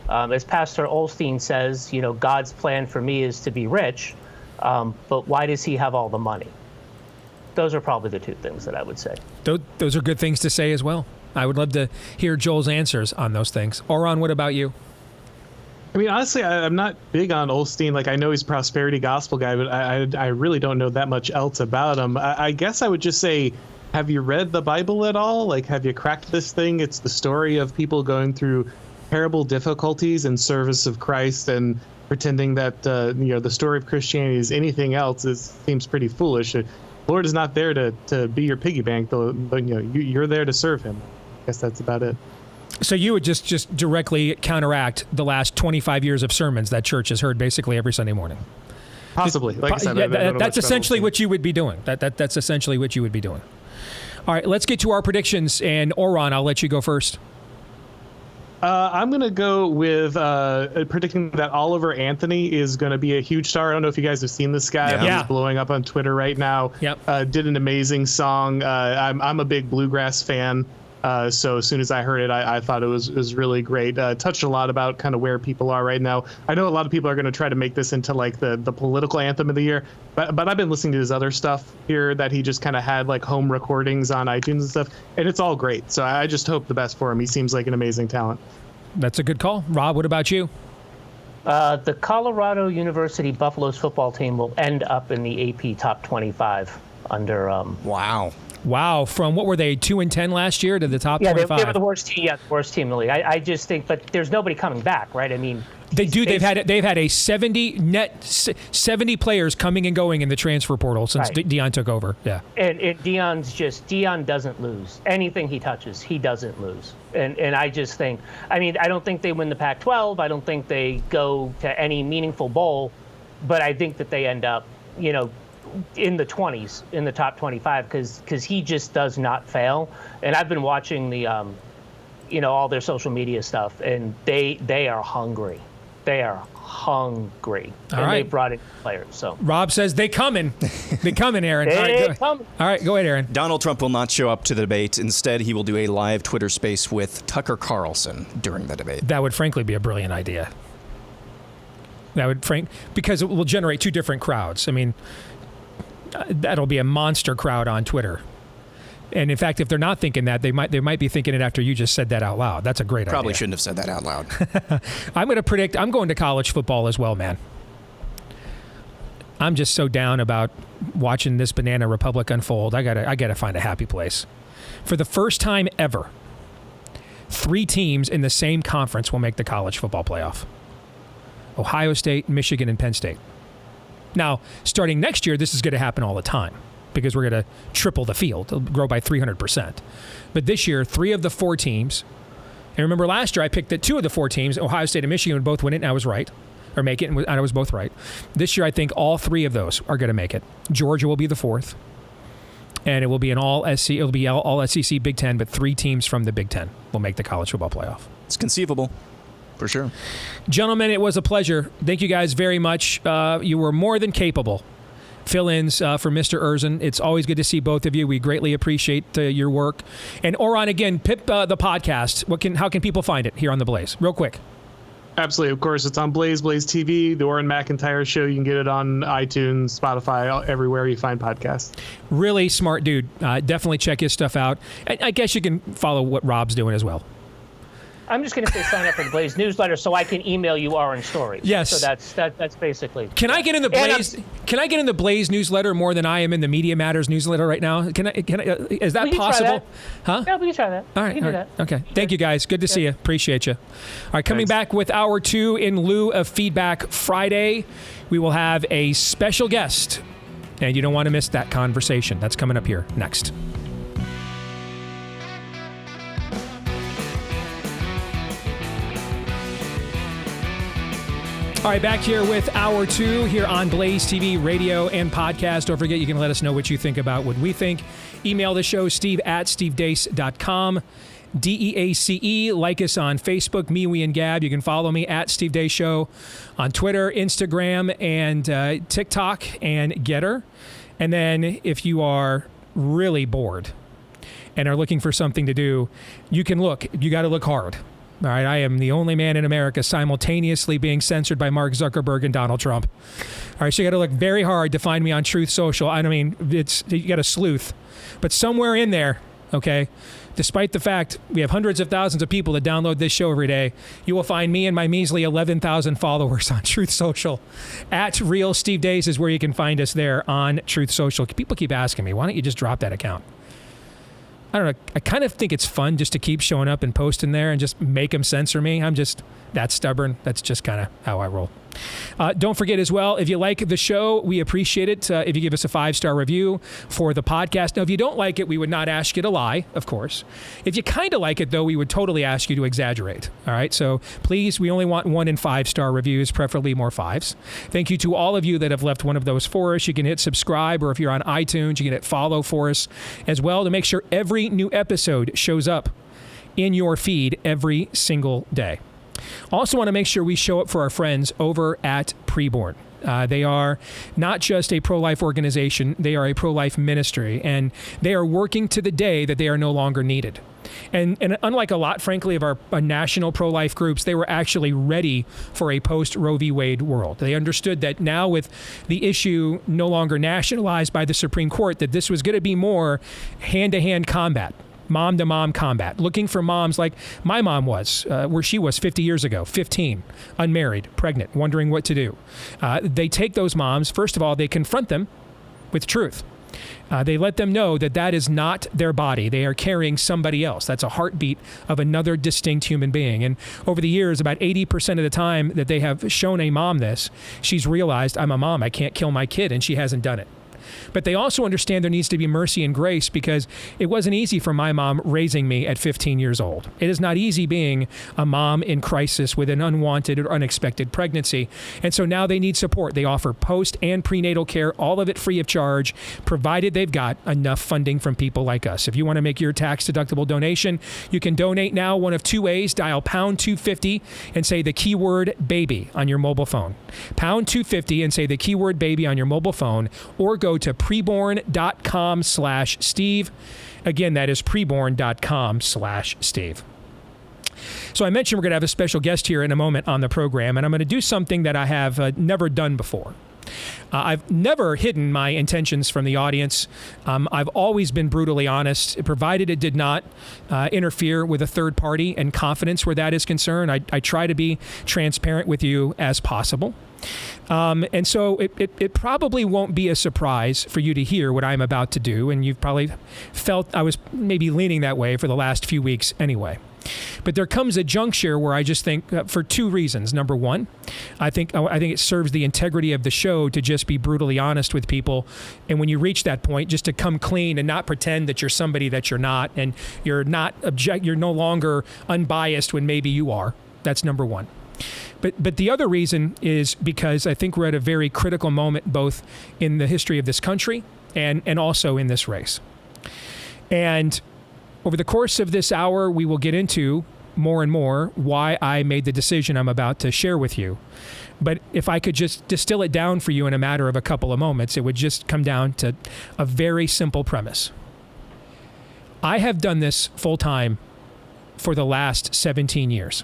as Pastor Osteen says, God's plan for me is to be rich, but why does he have all the money? Those are probably the two things that I would say. Those are good things to say as well. I would love to hear Joel's answers on those things. Auron, what about you? I mean, honestly, I'm not big on Osteen. Like, I know he's a prosperity gospel guy, but I really don't know that much else about him. I guess I would just say, have you read the Bible at all? Like, have you cracked this thing? It's the story of people going through terrible difficulties in service of Christ, and pretending that the story of Christianity is anything else seems pretty foolish. Lord is not there to be your piggy bank, though. But you're there to serve him. I guess that's about it. So you would just directly counteract the last 25 years of sermons that church has heard basically every Sunday morning. Possibly. Like I said, that's essentially what you would be doing. That's essentially what you would be doing. All right, let's get to our predictions. And Auron, I'll let you go first. I'm going to go with predicting that Oliver Anthony is going to be a huge star. I don't know if you guys have seen this guy. Yeah. He's blowing up on Twitter right now. Yep. Did an amazing song. I'm a big bluegrass fan. So as soon as I heard it, I thought it was really great. Touched a lot about kind of where people are right now. I know a lot of people are going to try to make this into like the political anthem of the year, but I've been listening to his other stuff here that he just kind of had like home recordings on iTunes and stuff, and it's all great. So I just hope the best for him. He seems like an amazing talent. That's a good call. Rob, what about you? The Colorado University Buffaloes football team will end up in the AP Top 25 under wow. Wow, from what were they, 2-10 last year to the top 25? Yeah, they were the worst team. Yeah, the worst team in the league. I just think, but there's nobody coming back, right? I mean, they've had a 70 players coming and going in the transfer portal since Deion took over. Yeah, and Deion doesn't lose anything he touches. He doesn't lose, and I just think, I mean, I don't think they win the Pac-12. I don't think they go to any meaningful bowl, but I think that they end up, in the 20s, in the top 25, because he just does not fail. And I've been watching the, all their social media stuff, and they are hungry. They are hungry. And they brought in players. So Rob says they coming. They coming, Aaron. All right, go ahead, Aaron. Donald Trump will not show up to the debate. Instead, he will do a live Twitter space with Tucker Carlson during the debate. That would frankly be a brilliant idea. Because it will generate two different crowds. I mean, that'll be a monster crowd on Twitter. And in fact, if they're not thinking that, they might be thinking it after you just said that out loud. That's a great idea. Probably shouldn't have said that out loud. I'm going to predict I'm going to college football as well, man. I'm just so down about watching this banana republic unfold. I gotta find a happy place. For the first time ever, 3 teams in the same conference will make the college football playoff. Ohio State, Michigan, and Penn State. Now, starting next year, this is going to happen all the time because we're going to triple the field. It'll grow by 300%. But this year, 3 of the 4 teams, and remember last year I picked that 2 of the 4 teams, Ohio State and Michigan, would both win it, and I was right, or make it, and I was both right. This year, I think all 3 of those are going to make it. Georgia will be the 4th, and it will be an it'll be all SEC Big Ten, but 3 teams from the Big Ten will make the college football playoff. It's conceivable. For sure. Gentlemen, it was a pleasure. Thank you guys very much. You were more than capable fill-ins for Mr. Erzin. It's always good to see both of you. We greatly appreciate your work. And Auron, again, pip the podcast. How can people find it here on The Blaze? Real quick. Absolutely. Of course, it's on BlazeTV, the Auron MacIntyre Show. You can get it on iTunes, Spotify, everywhere you find podcasts. Really smart dude. Definitely check his stuff out. I guess you can follow what Rob's doing as well. I'm just going to say sign up for the Blaze newsletter so I can email you Auron stories. Yes. So that's basically. Can I get in the Blaze? Can I get in the Blaze newsletter more than I am in the Media Matters newsletter right now? Can I? Is that possible? Huh? Yeah, we can try that. All right. We can do that. Okay. Thank you guys. Good to see you. Appreciate you. All right. Coming back with hour 2 in lieu of Feedback Friday, we will have a special guest, and you don't want to miss that conversation. That's coming up here next. All right, back here with Hour 2 here on Blaze TV, radio, and podcast. Don't forget, you can let us know what you think about what we think. Email the show, steve@stevedeace.com, DEACE. Like us on Facebook, MeWe, and Gab. You can follow me at Steve Deace Show on Twitter, Instagram, and TikTok, and Getter. And then if you are really bored and are looking for something to do, you can look. You got to look hard. All right, I am the only man in America simultaneously being censored by Mark Zuckerberg and Donald Trump. All right, so you got to look very hard to find me on Truth Social. I mean, you got to sleuth. But somewhere in there, okay, despite the fact we have hundreds of thousands of people that download this show every day, you will find me and my measly 11,000 followers on Truth Social. At Real Steve Deace is where you can find us there on Truth Social. People keep asking me, why don't you just drop that account? I don't know. I kind of think it's fun just to keep showing up and posting there and just make them censor me. I'm just that stubborn. That's just kind of how I roll. Don't forget as well, if you like the show, we appreciate it if you give us a 5-star review for the podcast. Now, if you don't like it, we would not ask you to lie, of course. If you kind of like it, though, we would totally ask you to exaggerate. All right? So please, we only want 1 and 5-star reviews, preferably more 5s. Thank you to all of you that have left one of those for us. You can hit subscribe, or if you're on iTunes, you can hit follow for us as well to make sure every new episode shows up in your feed every single day. Also want to make sure we show up for our friends over at Preborn. They are not just a pro-life organization, they are a pro-life ministry, and they are working to the day that they are no longer needed. And unlike a lot, frankly, of our national pro-life groups, they were actually ready for a post-Roe v. Wade world. They understood that now with the issue no longer nationalized by the Supreme Court, that this was going to be more hand-to-hand combat. Mom-to-mom combat, looking for moms like my mom was, where she was 50 years ago, 15, unmarried, pregnant, wondering what to do. They take those moms, first of all, they confront them with truth. They let them know that that is not their body. They are carrying somebody else. That's a heartbeat of another distinct human being. And over the years, about 80% of the time that they have shown a mom this, she's realized, I'm a mom, I can't kill my kid, and she hasn't done it. But they also understand there needs to be mercy and grace because it wasn't easy for my mom raising me at 15 years old. It is not easy being a mom in crisis with an unwanted or unexpected pregnancy. And so now they need support. They offer post and prenatal care, all of it free of charge, provided they've got enough funding from people like us. If you want to make your tax-deductible donation, you can donate now one of two ways. Dial pound 250 and say the keyword baby on your mobile phone. Pound 250 and say the keyword baby on your mobile phone, or go to preborn.com/Steve. Again, that is preborn.com/Steve. So I mentioned we're going to have a special guest here in a moment on the program, and I'm going to do something that I have never done before. I've never hidden my intentions from the audience. I've always been brutally honest, provided it did not interfere with a third party and confidence where that is concerned. I try to be transparent with you as possible. And so it probably won't be a surprise for you to hear what I'm about to do, and you've probably felt I was maybe leaning that way for the last few weeks anyway. But there comes a juncture where I just think, for two reasons. Number one, I think it serves the integrity of the show to just be brutally honest with people. And when you reach that point, just to come clean and not pretend that you're somebody that you're not, and you're no longer unbiased when maybe you are. That's number one. But the other reason is because I think we're at a very critical moment, both in the history of this country and also in this race. And over the course of this hour, we will get into more and more why I made the decision I'm about to share with you. But if I could just distill it down for you in a matter of a couple of moments, it would just come down to a very simple premise. I have done this full time for the last 17 years.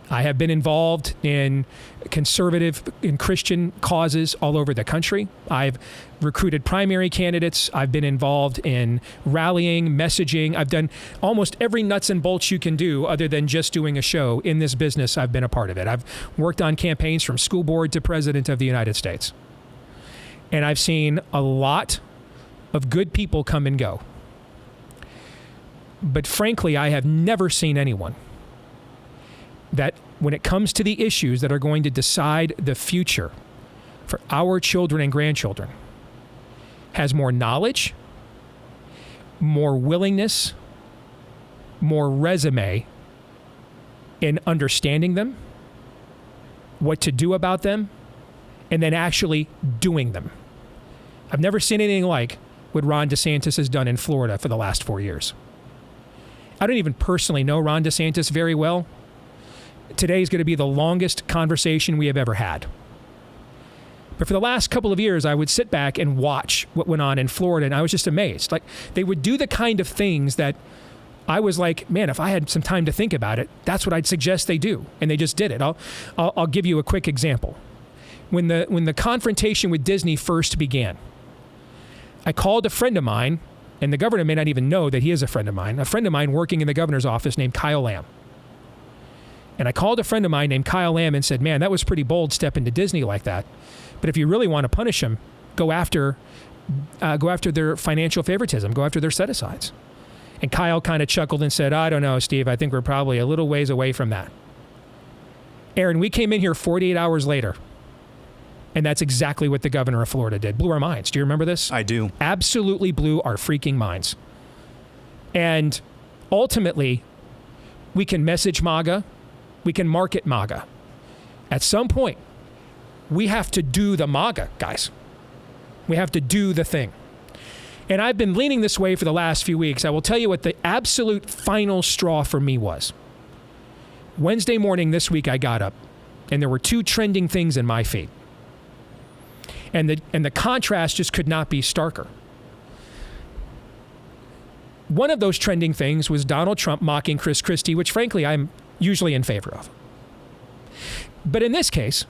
I have been involved in conservative and Christian causes all over the country. I've recruited primary candidates. I've been involved in rallying, messaging. I've done almost every nuts and bolts you can do other than just doing a show in this business. I've been a part of it. I've worked on campaigns from school board to president of the United States. And I've seen a lot of good people come and go. But frankly, I have never seen anyone that when it comes to the issues that are going to decide the future for our children and grandchildren, has more knowledge, more willingness, more resume in understanding them, what to do about them, and then actually doing them. I've never seen anything like what Ron DeSantis has done in Florida for the last 4 years. I don't even personally know Ron DeSantis very well. Today is going to be the longest conversation we have ever had. But for the last couple of years, I would sit back and watch what went on in Florida, and I was just amazed. Like, they would do the kind of things that I was like, man, if I had some time to think about it, that's what I'd suggest they do. And they just did it. I'll give you a quick example. When the confrontation with Disney first began, I called a friend of mine, and the governor may not even know that he is a friend of mine working in the governor's office named Kyle Lamb. And I called a friend of mine named Kyle Lamb and said, man, that was pretty bold stepping to Disney like that. But if you really want to punish them, go after their financial favoritism, go after their set-asides. And Kyle kind of chuckled and said, I don't know, Steve, I think we're probably a little ways away from that. Aaron, we came in here 48 hours later, and that's exactly what the governor of Florida did. Blew our minds. Do you remember this? I do. Absolutely blew our freaking minds. And ultimately, we can message MAGA. We can market MAGA. At some point, we have to do the MAGA, guys. We have to do the thing. And I've been leaning this way for the last few weeks. I will tell you what the absolute final straw for me was. Wednesday morning this week, I got up, and there were two trending things in my feed. And the contrast just could not be starker. One of those trending things was Donald Trump mocking Chris Christie, which frankly I'm usually in favor of. But in this case,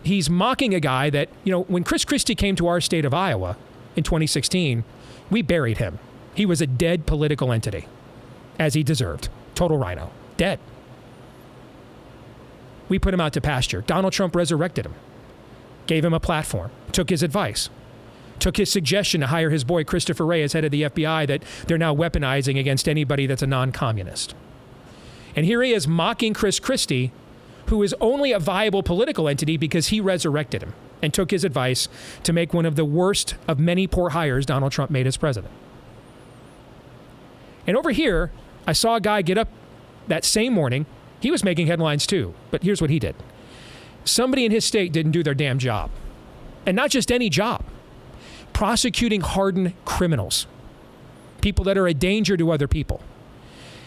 he's mocking a guy that, when Chris Christie came to our state of Iowa in 2016, we buried him. He was a dead political entity, as he deserved. Total rhino. Dead. We put him out to pasture. Donald Trump resurrected him, gave him a platform, took his advice. took his suggestion to hire his boy Christopher Wray as head of the FBI that they're now weaponizing against anybody that's a non-communist. And here he is mocking Chris Christie, who is only a viable political entity because he resurrected him and took his advice to make one of the worst of many poor hires Donald Trump made as president. And over here, I saw a guy get up that same morning. He was making headlines too, but here's what he did. Somebody in his state didn't do their damn job. And not just any job. Prosecuting hardened criminals. People that are a danger to other people.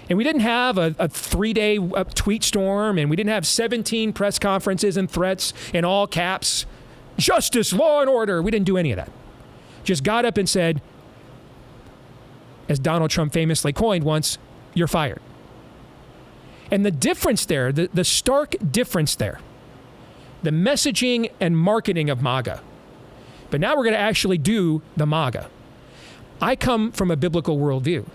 And we didn't have a 3-day tweet storm, and we didn't have 17 press conferences and threats in all caps. Justice, law, and order. We didn't do any of that. Just got up and said, as Donald Trump famously coined once, you're fired. And the difference there, the stark difference there, the messaging and marketing of MAGA. But now we're going to actually do the MAGA. I come from a biblical worldview.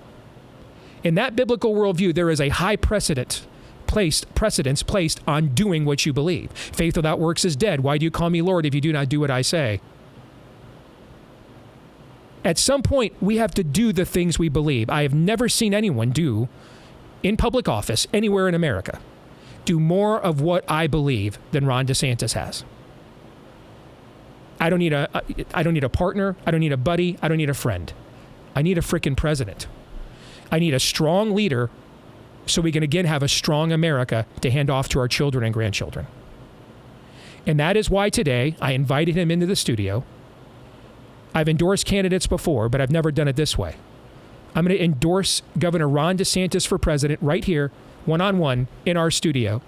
In that biblical worldview, there is a high precedence placed on doing what you believe. Faith without works is dead. Why do you call me Lord if you do not do what I say? At some point, we have to do the things we believe. I have never seen anyone do, in public office, anywhere in America, do more of what I believe than Ron DeSantis has. I don't need a partner. I don't need a buddy. I don't need a friend. I need a frickin' president. I need a strong leader so we can again have a strong America to hand off to our children and grandchildren. And that is why today I invited him into the studio. I've endorsed candidates before, but I've never done it this way. I'm going to endorse Governor Ron DeSantis for president right here, one-on-one in our studio,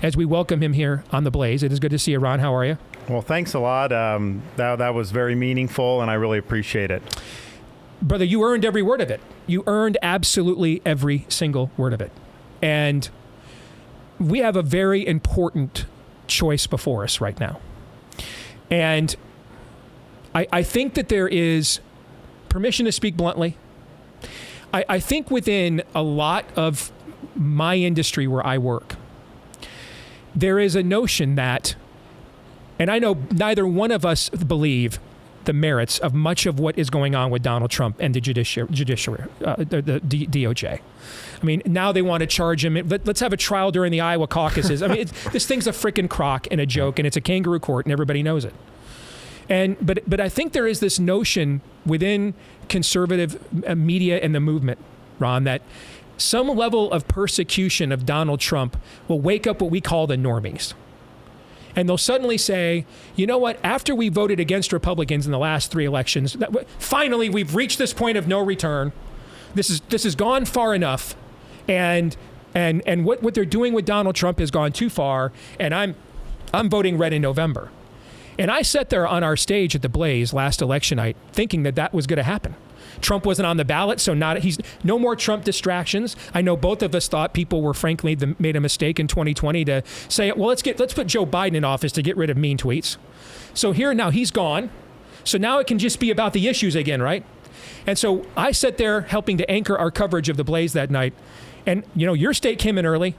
as we welcome him here on The Blaze. It is good to see you, Ron. How are you? Well, thanks a lot. That was very meaningful, and I really appreciate it. Brother, you earned every word of it. You earned absolutely every single word of it. And we have a very important choice before us right now. And I think that there is permission to speak bluntly. I think within a lot of my industry where I work, there is a notion that, and I know neither one of us believe the merits of much of what is going on with Donald Trump and the judiciary, the DOJ. I mean, now they want to charge him. Let's have a trial during the Iowa caucuses. I mean, this thing's a frickin' crock and a joke, and it's a kangaroo court, and everybody knows it. But I think there is this notion within conservative media and the movement, Ron, that some level of persecution of Donald Trump will wake up what we call the normies. And they'll suddenly say, you know what, after we voted against Republicans in the last 3 elections, finally we've reached this point of no return. This has gone far enough. And what they're doing with Donald Trump has gone too far. And I'm voting red in November. And I sat there on our stage at the Blaze last election night thinking that was going to happen. Trump wasn't on the ballot, so he's no more Trump distractions. I know both of us thought people were frankly made a mistake in 2020 to say, well, let's put Joe Biden in office to get rid of mean tweets. So here now he's gone. So now it can just be about the issues again, right? And so I sat there helping to anchor our coverage of the Blaze that night. And you know, your state came in early.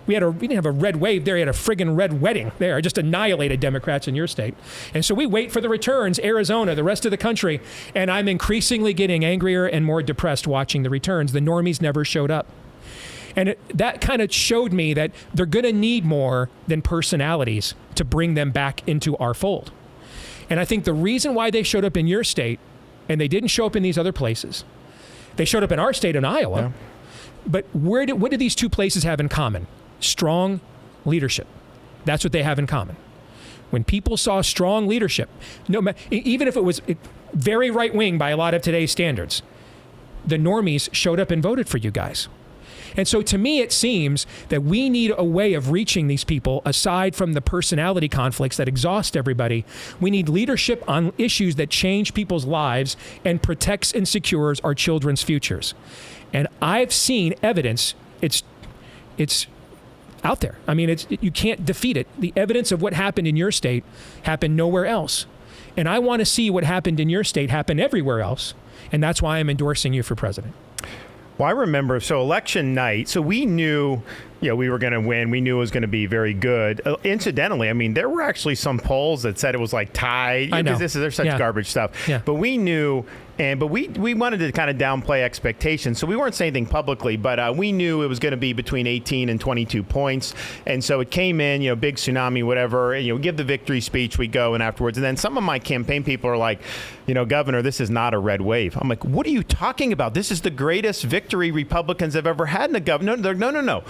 We didn't have a red wave there. We had a friggin' red wedding there. Just annihilated Democrats in your state. And so we wait for the returns, Arizona, the rest of the country. And I'm increasingly getting angrier and more depressed watching the returns. The normies never showed up. And that kind of showed me that they're going to need more than personalities to bring them back into our fold. And I think the reason why they showed up in your state, and they didn't show up in these other places, they showed up in our state in Iowa. Yeah. But what do these two places have in common? Strong leadership. That's what they have in common. When people saw strong leadership, even if it was very right-wing by a lot of today's standards, the normies showed up and voted for you guys. And so to me, it seems that we need a way of reaching these people aside from the personality conflicts that exhaust everybody. We need leadership on issues that change people's lives and protects and secures our children's futures. And I've seen evidence. It's out there. I mean, you can't defeat it. The evidence of what happened in your state happened nowhere else. And I want to see what happened in your state happen everywhere else. And that's why I'm endorsing you for president. Well, I remember, so election night, so we knew, we were going to win. We knew it was going to be very good. Incidentally, I mean, there were actually some polls that said it was like tied. I know. There's such garbage stuff. Yeah. But we knew, but we wanted to kind of downplay expectations. So we weren't saying anything publicly, but we knew it was going to be between 18 and 22 points. And so it came in, big tsunami, whatever. We give the victory speech, we go, and afterwards. And then some of my campaign people are like, Governor, this is not a red wave. I'm like, what are you talking about? This is the greatest victory Republicans have ever had in the government. No.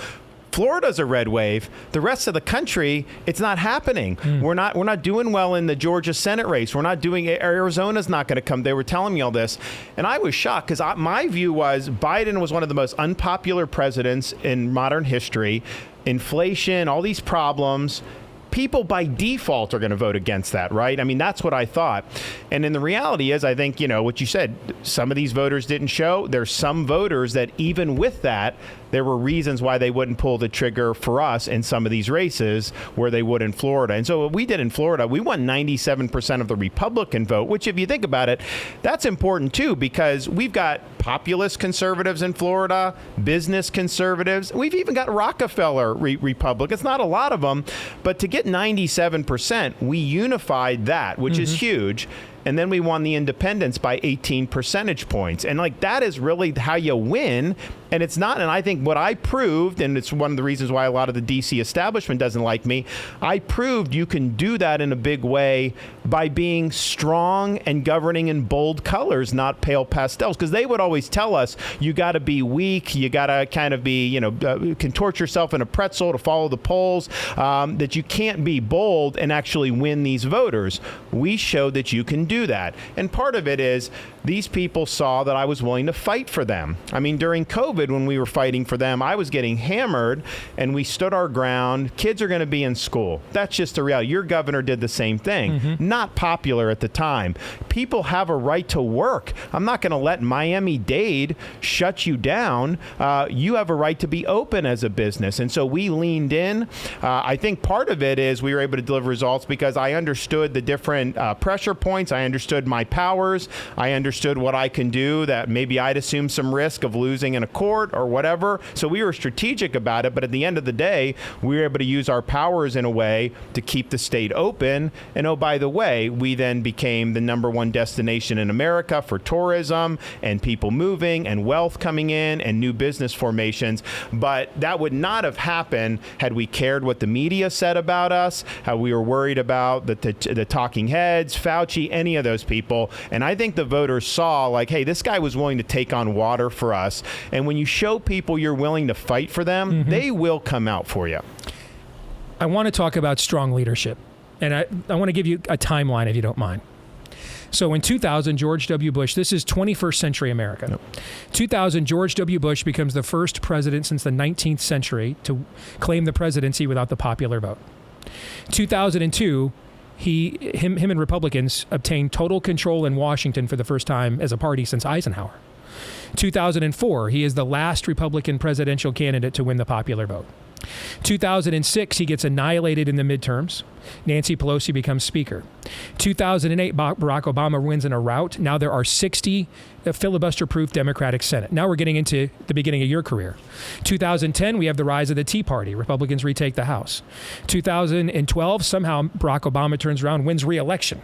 Florida's a red wave. The rest of the country, it's not happening. We're not doing well in the Georgia Senate race. We're not doing it. Arizona's not going to come. They were telling me all this. And I was shocked because my view was Biden was one of the most unpopular presidents in modern history. Inflation, all these problems. People by default are going to vote against that, right? I mean, that's what I thought. And then the reality is, I think, what you said, some of these voters didn't show. There's some voters that even with that, there were reasons why they wouldn't pull the trigger for us in some of these races where they would in Florida. And so what we did in Florida, we won 97% of the Republican vote, which if you think about it, that's important too, because we've got populist conservatives in Florida, business conservatives. We've even got Rockefeller Republicans, not a lot of them, but to get 97%, we unified that, which is huge. And then we won the independents by 18 percentage points. And that is really how you win. And it's not, and I think what I proved, and it's one of the reasons why a lot of the DC establishment doesn't like me, I proved you can do that in a big way by being strong and governing in bold colors, not pale pastels. Because they would always tell us, you got to be weak, you got to kind of be, contort yourself in a pretzel to follow the polls, that you can't be bold and actually win these voters. We showed that you can do that. And part of it is these people saw that I was willing to fight for them. I mean, during COVID, when we were fighting for them, I was getting hammered and we stood our ground. Kids are going to be in school. That's just the reality. Your governor did the same thing. Not popular at the time. People have a right to work. I'm not going to let Miami-Dade shut you down. You have a right to be open as a business. And so we leaned in. I think part of it is we were able to deliver results because I understood the different pressure points. I understood my powers. I understood what I can do, that maybe I'd assume some risk of losing in a court or whatever. So we were strategic about it. But at the end of the day, we were able to use our powers in a way to keep the state open. And oh, by the way, we then became the #1 destination in America for tourism and people moving and wealth coming in and new business formations. But that would not have happened had we cared what the media said about us, how we were worried about the talking heads, Fauci, any of those people. And I think the voters saw hey, this guy was willing to take on water for us. And when you show people you're willing to fight for them, they will come out for you. I want to talk about strong leadership. And I want to give you a timeline, if you don't mind. So in 2000, George W. Bush, this is 21st century America. Nope. 2000, George W. Bush becomes the first president since the 19th century to claim the presidency without the popular vote. 2002, him and Republicans obtained total control in Washington for the first time as a party since Eisenhower. 2004, he is the last Republican presidential candidate to win the popular vote. 2006, he gets annihilated in the midterms. Nancy Pelosi becomes speaker. 2008, Barack Obama wins in a rout. Now there are 60 filibuster-proof Democratic Senate. Now we're getting into the beginning of your career. 2010, we have the rise of the Tea Party. Republicans retake the House. 2012, somehow Barack Obama turns around, wins re-election.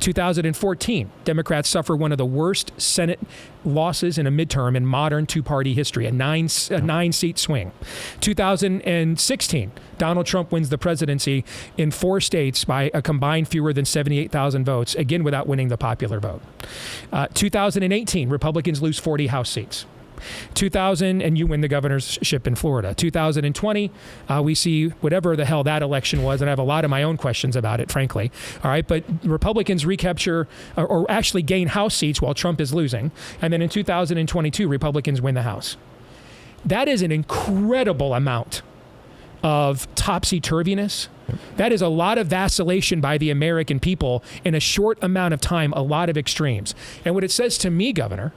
2014, Democrats suffer one of the worst Senate losses in a midterm in modern two-party history, a nine-seat swing. 2016, Donald Trump wins the presidency in 4 states by a combined fewer than 78,000 votes, again without winning the popular vote. 2018, Republicans lose 40 House seats. 2000, and you win the governorship in Florida. 2020, we see whatever the hell that election was, and I have a lot of my own questions about it, frankly. All right, but Republicans recapture or actually gain House seats while Trump is losing. And then in 2022, Republicans win the House. That is an incredible amount of topsy-turviness. That is a lot of vacillation by the American people in a short amount of time, a lot of extremes. And what it says to me, Governor,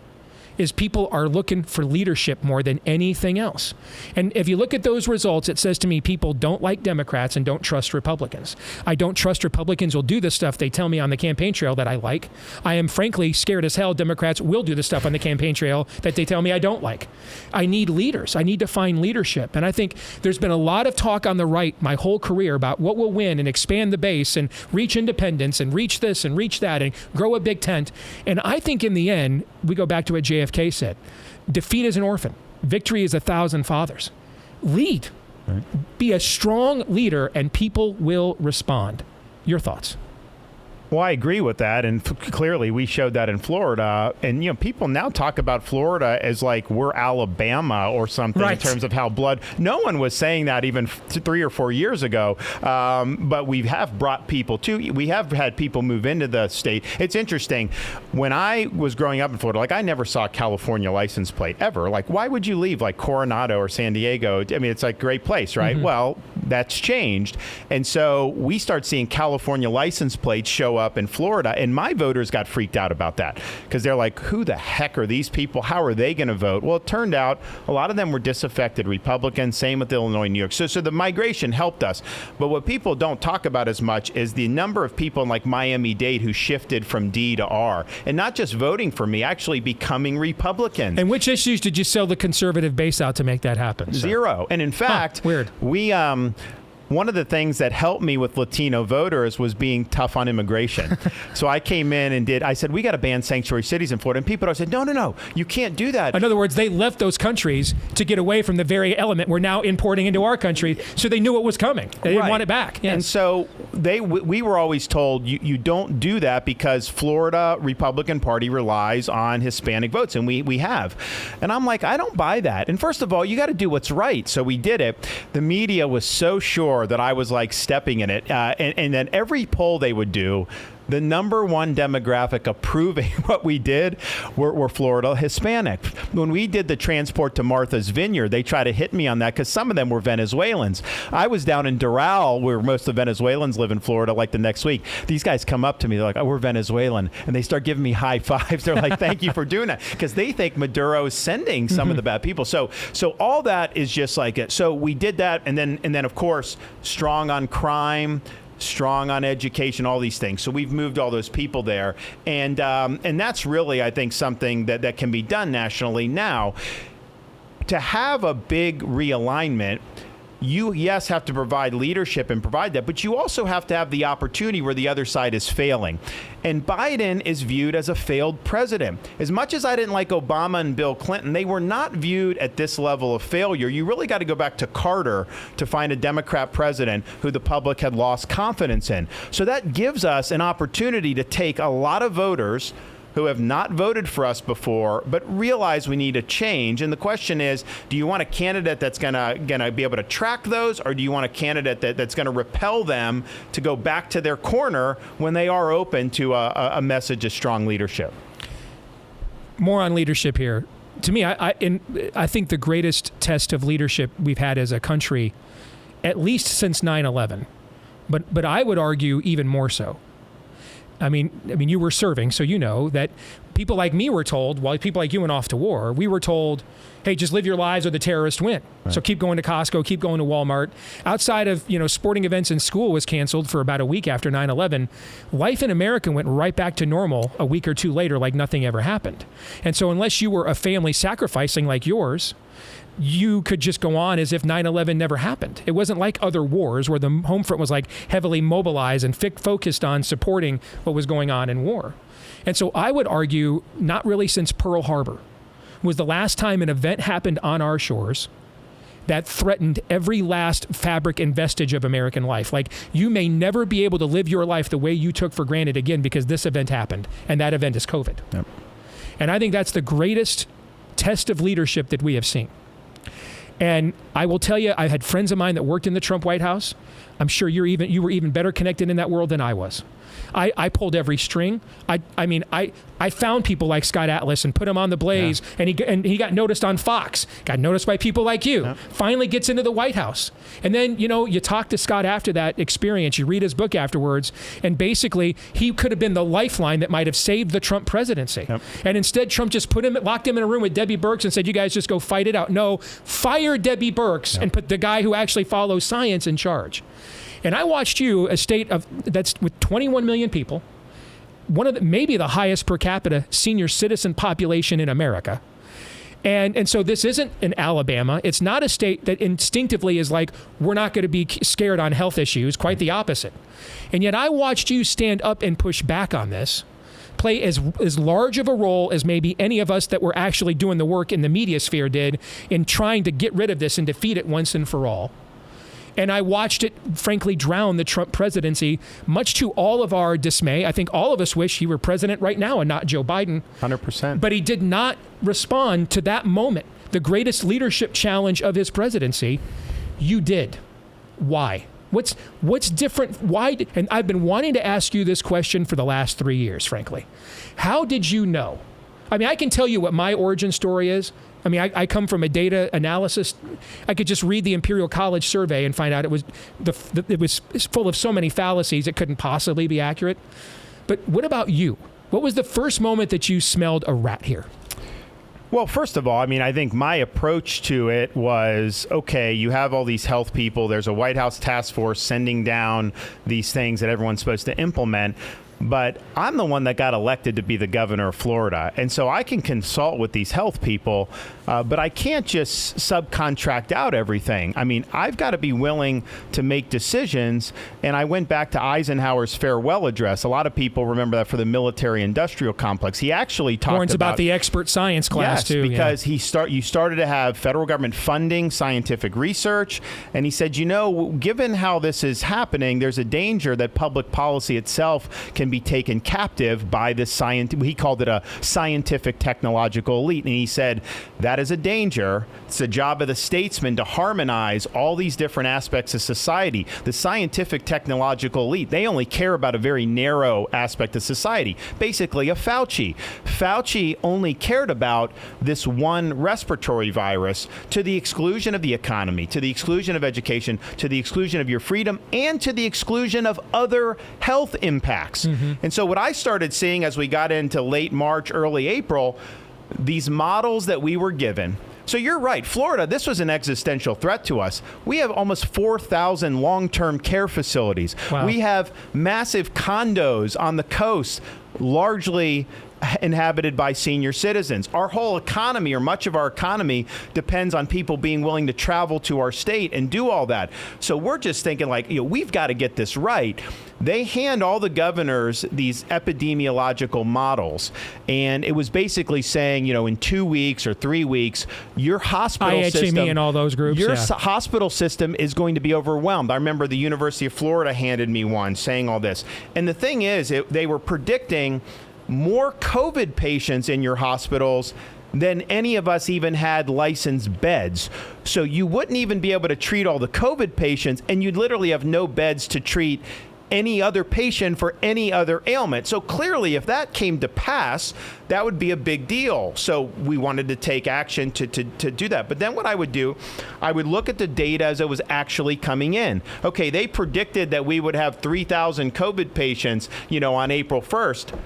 is people are looking for leadership more than anything else. And if you look at those results, it says to me people don't like Democrats and don't trust Republicans. I don't trust Republicans will do the stuff they tell me on the campaign trail that I like. I am frankly scared as hell Democrats will do the stuff on the campaign trail that they tell me I don't like. I need leaders. I need to find leadership. And I think there's been a lot of talk on the right my whole career about what will win and expand the base and reach independence and reach this and reach that and grow a big tent. And I think in the end, we go back to what JFK said. Defeat is an orphan. Victory is 1,000 fathers. Lead. Right. Be a strong leader and people will respond. Your thoughts? Well, I agree with that, and clearly we showed that in Florida. And people now talk about Florida as like we're Alabama or something in terms of how no one was saying that even 3 or 4 years ago. But we have brought people we have had people move into the state. It's interesting. When I was growing up in Florida, like I never saw a California license plate ever. Like, why would you leave like Coronado or San Diego? I mean, it's like a great place, right? Mm-hmm. Well, that's changed. And so we start seeing California license plates show up in Florida, and my voters got freaked out about that because they're like, who the heck are these people? How are they going to vote? Well, it turned out a lot of them were disaffected Republicans, same with Illinois, New York. So the migration helped us. But what people don't talk about as much is the number of people in like Miami-Dade who shifted from D to R, and not just voting for me, actually becoming Republicans. And which issues did you sell the conservative base out to make that happen? Zero. And in fact, weird. We one of the things that helped me with Latino voters was being tough on immigration. So I came in and I said, we got to ban sanctuary cities in Florida. And people said, no, you can't do that. In other words, they left those countries to get away from the very element we're now importing into our country. So they knew it was coming. They didn't want it back. Yes. And so we were always told, you don't do that because Florida Republican Party relies on Hispanic votes. And we have. And I'm like, I don't buy that. And first of all, you got to do what's right. So we did it. The media was so sure that I was like stepping in it. And then every poll they would do, the number one demographic approving what we did were Florida Hispanic. When we did the transport to Martha's Vineyard, they tried to hit me on that because some of them were Venezuelans. I was down in Doral, where most of the Venezuelans live in Florida, like the next week. These guys come up to me, they're like, oh, we're Venezuelan. And they start giving me high fives. They're like, thank you for doing that. Because they think Maduro is sending some of the bad people. So all that is just like it. So we did that. And then of course, strong on crime, strong on education, all these things. So we've moved all those people there. And that's really, I think, something that can be done nationally now. To have a big realignment, you, yes, have to provide leadership and provide that, but you also have to have the opportunity where the other side is failing. And Biden is viewed as a failed president. As much as I didn't like Obama and Bill Clinton, they were not viewed at this level of failure. You really got to go back to Carter to find a Democrat president who the public had lost confidence in. So that gives us an opportunity to take a lot of voters who have not voted for us before, but realize we need a change. And the question is, do you want a candidate that's gonna be able to track those, or do you want a candidate that's gonna repel them to go back to their corner when they are open to a message of strong leadership? More on leadership here. To me, I think the greatest test of leadership we've had as a country, at least since 9/11, but I would argue even more so. I mean, you were serving, so you know that people like me were told, while people like you went off to war, we were told, hey, just live your lives or the terrorists win. Right. So keep going to Costco, keep going to Walmart. Outside of, sporting events in school was canceled for about a week after 9/11. Life in America went right back to normal a week or two later like nothing ever happened. And so unless you were a family sacrificing like yours, you could just go on as if 9/11 never happened. It wasn't like other wars where the home front was like heavily mobilized and focused on supporting what was going on in war. And so I would argue not really since Pearl Harbor was the last time an event happened on our shores that threatened every last fabric and vestige of American life. Like, you may never be able to live your life the way you took for granted again because this event happened, and that event is COVID. Yep. And I think that's the greatest test of leadership that we have seen. And I will tell you, I had friends of mine that worked in the Trump White House. I'm sure you were even better connected in that world than I was. I pulled every string. I found people like Scott Atlas and put him on the Blaze, and he got noticed on Fox, got noticed by people like you, finally gets into the White House. And then, you talk to Scott after that experience, you read his book afterwards, and basically he could have been the lifeline that might have saved the Trump presidency. And instead, Trump just locked him in a room with Debbie Birx and said, you guys just go fight it out. No, fire Debbie Birx and put the guy who actually follows science in charge. And I watched you, a state that's with 21 million people, maybe the highest per capita senior citizen population in America. And so this isn't in Alabama. It's not a state that instinctively is like, we're not going to be scared on health issues, quite the opposite. And yet I watched you stand up and push back on this, play as large of a role as maybe any of us that were actually doing the work in the media sphere did in trying to get rid of this and defeat it once and for all. And I watched it, frankly, drown the Trump presidency, much to all of our dismay. I think all of us wish he were president right now and not Joe Biden. 100%. But he did not respond to that moment, the greatest leadership challenge of his presidency. You did. Why? What's different? Why? And I've been wanting to ask you this question for the last 3 years, frankly. How did you know? I mean, I can tell you what my origin story is. I mean, I come from a data analysis. I could just read the Imperial College survey and find out it was full of so many fallacies it couldn't possibly be accurate. But what about you? What was the first moment that you smelled a rat here? Well, first of all, I mean, I think my approach to it was, okay, you have all these health people. There's a White House task force sending down these things that everyone's supposed to implement. But I'm the one that got elected to be the governor of Florida. And so I can consult with these health people, but I can't just subcontract out everything. I mean, I've got to be willing to make decisions. And I went back to Eisenhower's farewell address. A lot of people remember that for the military-industrial complex. He actually talked warns about the expert science class, too. Because you started to have federal government funding scientific research. And he said, given how this is happening, there's a danger that public policy itself can be taken captive by this he called it a scientific technological elite. And he said, that is a danger. It's the job of the statesman to harmonize all these different aspects of society. The scientific technological elite, they only care about a very narrow aspect of society. Basically a Fauci. Fauci only cared about this one respiratory virus to the exclusion of the economy, to the exclusion of education, to the exclusion of your freedom, and to the exclusion of other health impacts. And so what I started seeing as we got into late March, early April, these models that we were given. So you're right, Florida, this was an existential threat to us. We have almost 4,000 long-term care facilities. Wow. We have massive condos on the coast, largely inhabited by senior citizens. Our whole economy, or much of our economy, depends on people being willing to travel to our state and do all that. So we're just thinking we've got to get this right. They hand all the governors these epidemiological models, and it was basically saying, in 2 weeks or 3 weeks, your hospital system, and all those groups, hospital system is going to be overwhelmed. I remember the University of Florida handed me one saying all this. And the thing is, they were predicting more COVID patients in your hospitals than any of us even had licensed beds. So you wouldn't even be able to treat all the COVID patients, and you'd literally have no beds to treat any other patient for any other ailment. So clearly, if that came to pass, that would be a big deal. So we wanted to take action to do that. But then what I would do, I would look at the data as it was actually coming in. Okay, they predicted that we would have 3,000 COVID patients, on April 1st.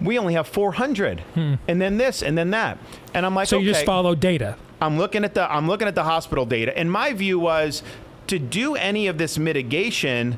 We only have 400, and then this, and then that. And I'm like, so you just follow data. I'm looking at the hospital data, and my view was to do any of this mitigation.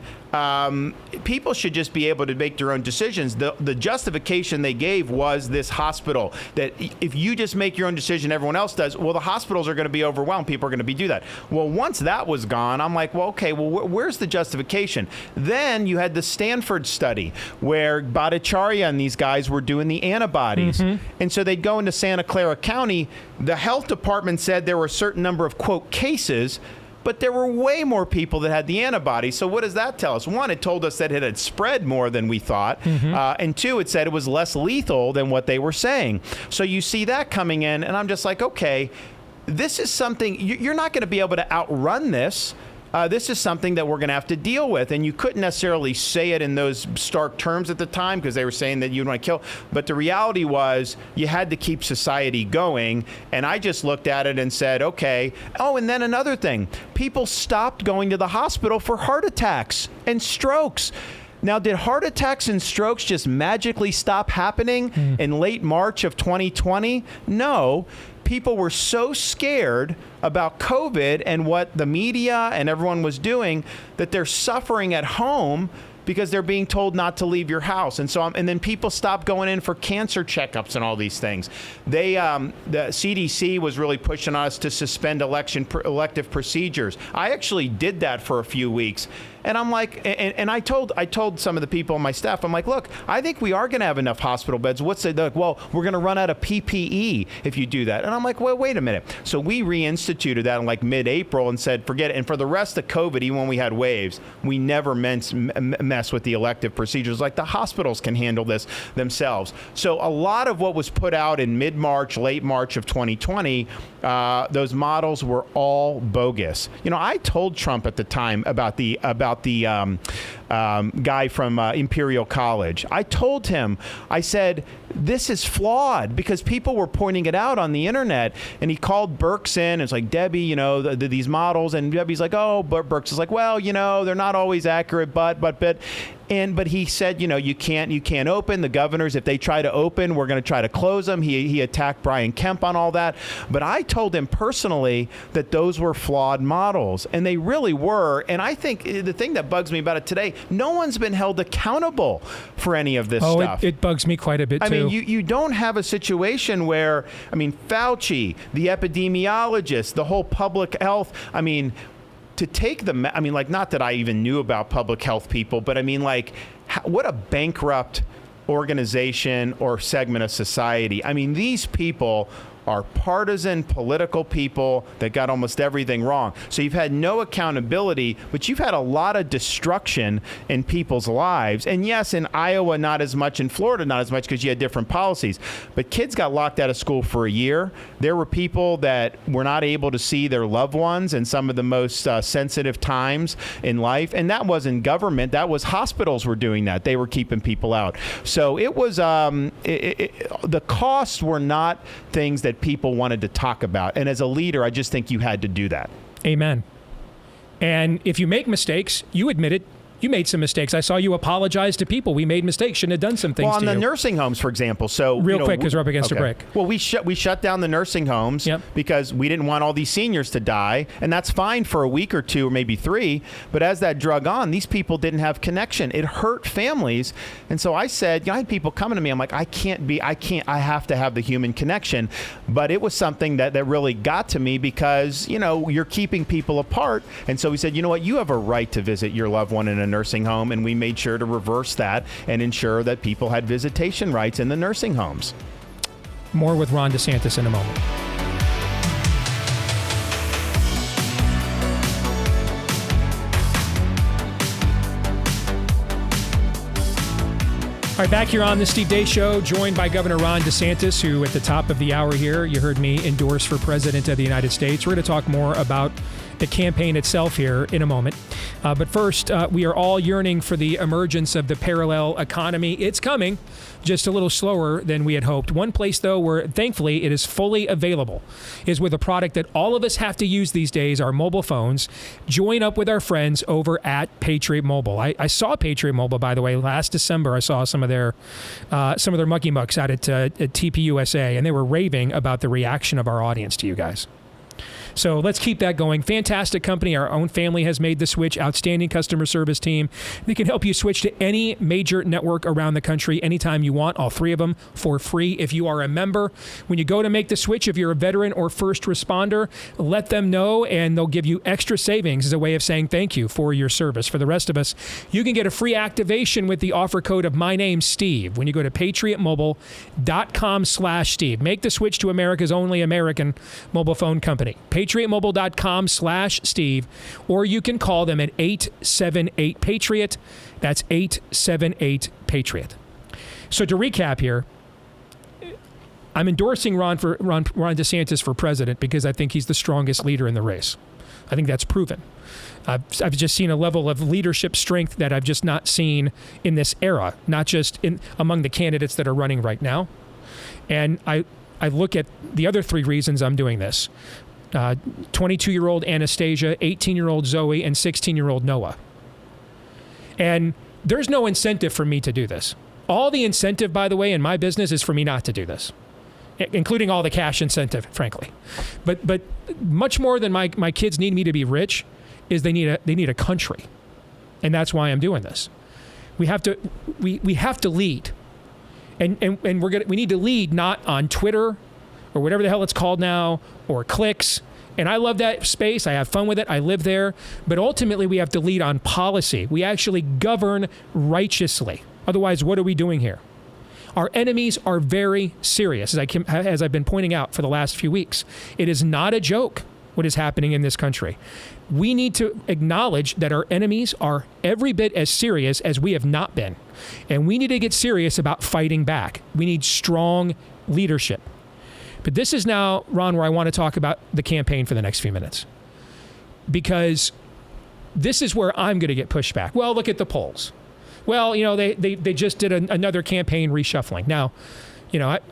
People should just be able to make their own decisions. The justification they gave was this hospital, that if you just make your own decision, everyone else does, well, the hospitals are going to be overwhelmed. People are going to do that. Well, once that was gone, I'm like, well, okay, where's the justification? Then you had the Stanford study where Bhattacharya and these guys were doing the antibodies. And so they'd go into Santa Clara County. The health department said there were a certain number of, quote, cases, but there were way more people that had the antibodies. So what does that tell us? One, it told us that it had spread more than we thought. And two, it said it was less lethal than what they were saying. So you see that coming in, and I'm just like, okay, this is something you're not going to be able to outrun this. This is something that we're going to have to deal with. And you couldn't necessarily say it in those stark terms at the time because they were saying that you'd want to kill. But the reality was you had to keep society going. And I just looked at it and said, okay. Oh, and then another thing. People stopped going to the hospital for heart attacks and strokes. Now, did heart attacks and strokes just magically stop happening in late March of 2020? No. People were so scared about COVID and what the media and everyone was doing that they're suffering at home because they're being told not to leave your house. And so, and then people stopped going in for cancer checkups and all these things. The CDC was really pushing us to suspend elective procedures. I actually did that for a few weeks. And I'm like, and I told some of the people on my staff, I'm like, look, I think we are going to have enough hospital beds. They're like, well, we're going to run out of PPE if you do that. And I'm like, well, wait a minute. So we reinstituted that in like mid-April and said, forget it. And for the rest of COVID, even when we had waves, we never mess with the elective procedures. Like the hospitals can handle this themselves. So a lot of what was put out in mid-March, late March of 2020, those models were all bogus. You know, I told Trump at the time about the guy from Imperial College. I told him, I said, this is flawed because people were pointing it out on the internet. And he called Birx in. It's like, Debbie, you know, these models. And Debbie's like, oh, but Birx is like, well, you know, they're not always accurate, but. But he said, you know, you can't open the governors. If they try to open, we're going to try to close them. He attacked Brian Kemp on all that. But I told him personally that those were flawed models, and they really were. And I think the thing that bugs me about it today, no one's been held accountable for any of this stuff. It bugs me quite a bit, too. I mean, you don't have a situation where, I mean, Fauci, the epidemiologist, the whole public health, I mean, to take like, not that I even knew about public health people, but I mean, like, what a bankrupt organization or segment of society. I mean, these people are partisan political people that got almost everything wrong. So you've had no accountability, but you've had a lot of destruction in people's lives. And yes, in Iowa, not as much. In Florida, not as much because you had different policies. But kids got locked out of school for a year. There were people that were not able to see their loved ones in some of the most sensitive times in life. And that wasn't government. That was hospitals were doing that. They were keeping people out. So it was the costs were not things that people wanted to talk about. And as a leader, I just think you had to do that. Amen. And if you make mistakes, you admit it. You made some mistakes. I saw you apologize to people. We made mistakes. Shouldn't have done some things. Well, on the nursing homes, for example. So real quick, because we're up against a break. Well, we shut down the nursing homes because we didn't want all these seniors to die, and that's fine for a week or two or maybe 3. But as that drug on, these people didn't have connection. It hurt families, and so I said, I had people coming to me. I'm like, I have to have the human connection. But it was something that really got to me because you're keeping people apart, and so we said, you know what, you have a right to visit your loved one in a nursing home, and we made sure to reverse that and ensure that people had visitation rights in the nursing homes. More with Ron DeSantis in a moment. All right, back here on the Steve Deace Show, joined by Governor Ron DeSantis, who at the top of the hour here, you heard me endorse for President of the United States. We're going to talk more about the campaign itself here in a moment. But first, we are all yearning for the emergence of the parallel economy. It's coming, just a little slower than we had hoped. One place, though, where thankfully it is fully available is with a product that all of us have to use these days, our mobile phones. Join up with our friends over at Patriot Mobile. I saw Patriot Mobile, by the way, last December. I saw some of their mucky mucks out at TPUSA, and they were raving about the reaction of our audience to you guys. So let's keep that going. Fantastic company. Our own family has made the switch. Outstanding customer service team. They can help you switch to any major network around the country anytime you want. All 3 of them for free if you are a member. When you go to make the switch, if you're a veteran or first responder, let them know and they'll give you extra savings as a way of saying thank you for your service. For the rest of us, you can get a free activation with the offer code of my name, Steve, when you go to patriotmobile.com/Steve. Make the switch to America's only American mobile phone company. patriotmobile.com/Steve, or you can call them at 878-PATRIOT. That's 878-PATRIOT. So to recap here, I'm endorsing Ron DeSantis for president because I think he's the strongest leader in the race. I think that's proven. I've just seen a level of leadership strength that I've just not seen in this era, not just among the candidates that are running right now. And I look at the other three reasons I'm doing this. 22-year-old Anastasia, 18-year-old Zoe, and 16-year-old Noah. And there's no incentive for me to do this. All the incentive, by the way, in my business is for me not to do this, including all the cash incentive, frankly. But much more than my kids need me to be rich is they need a country. And that's why I'm doing this. We have to lead. And we need to lead not on Twitter or whatever the hell it's called now, or clicks. And I love that space. I have fun with it. I live there. But ultimately, we have to lead on policy. We actually govern righteously. Otherwise, what are we doing here? Our enemies are very serious, as I've been pointing out for the last few weeks. It is not a joke what is happening in this country. We need to acknowledge that our enemies are every bit as serious as we have not been. And we need to get serious about fighting back. We need strong leadership. But this is now, Ron, where I want to talk about the campaign for the next few minutes. Because this is where I'm going to get pushback. Well, look at the polls. Well, they just did another campaign reshuffling. Now,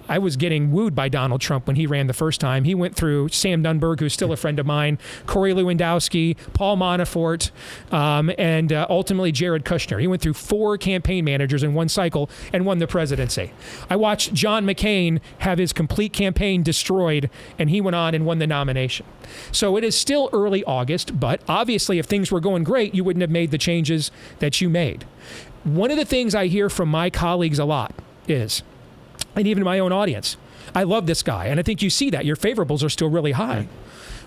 I was getting wooed by Donald Trump when he ran the first time. He went through Sam Nunberg, who's still a friend of mine, Corey Lewandowski, Paul Manafort, and ultimately Jared Kushner. He went through 4 campaign managers in one cycle and won the presidency. I watched John McCain have his complete campaign destroyed, and he went on and won the nomination. So it is still early August, but obviously if things were going great, you wouldn't have made the changes that you made. One of the things I hear from my colleagues a lot is, and even my own audience, I love this guy. And I think you see that. Your favorables are still really high.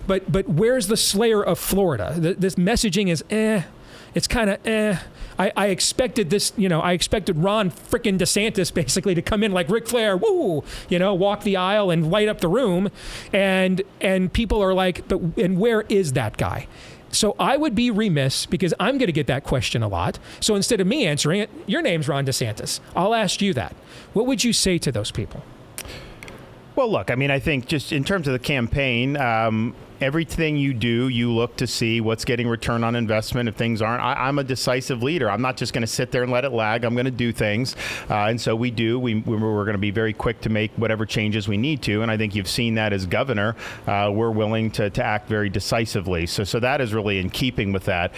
But where's the slayer of Florida? This messaging is It's kind of I expected this, I expected Ron frickin' DeSantis basically to come in like Ric Flair, woo, walk the aisle and light up the room. And people are like, and where is that guy? So I would be remiss, because I'm going to get that question a lot. So instead of me answering it, your name's Ron DeSantis. I'll ask you that. What would you say to those people? Well, look, I think just in terms of the campaign, everything you do, you look to see what's getting return on investment. If things aren't, I'm a decisive leader. I'm not just going to sit there and let it lag. I'm going to do things. And so we do. We're going to be very quick to make whatever changes we need to. And I think you've seen that as governor. We're willing to act very decisively. So that is really in keeping with that.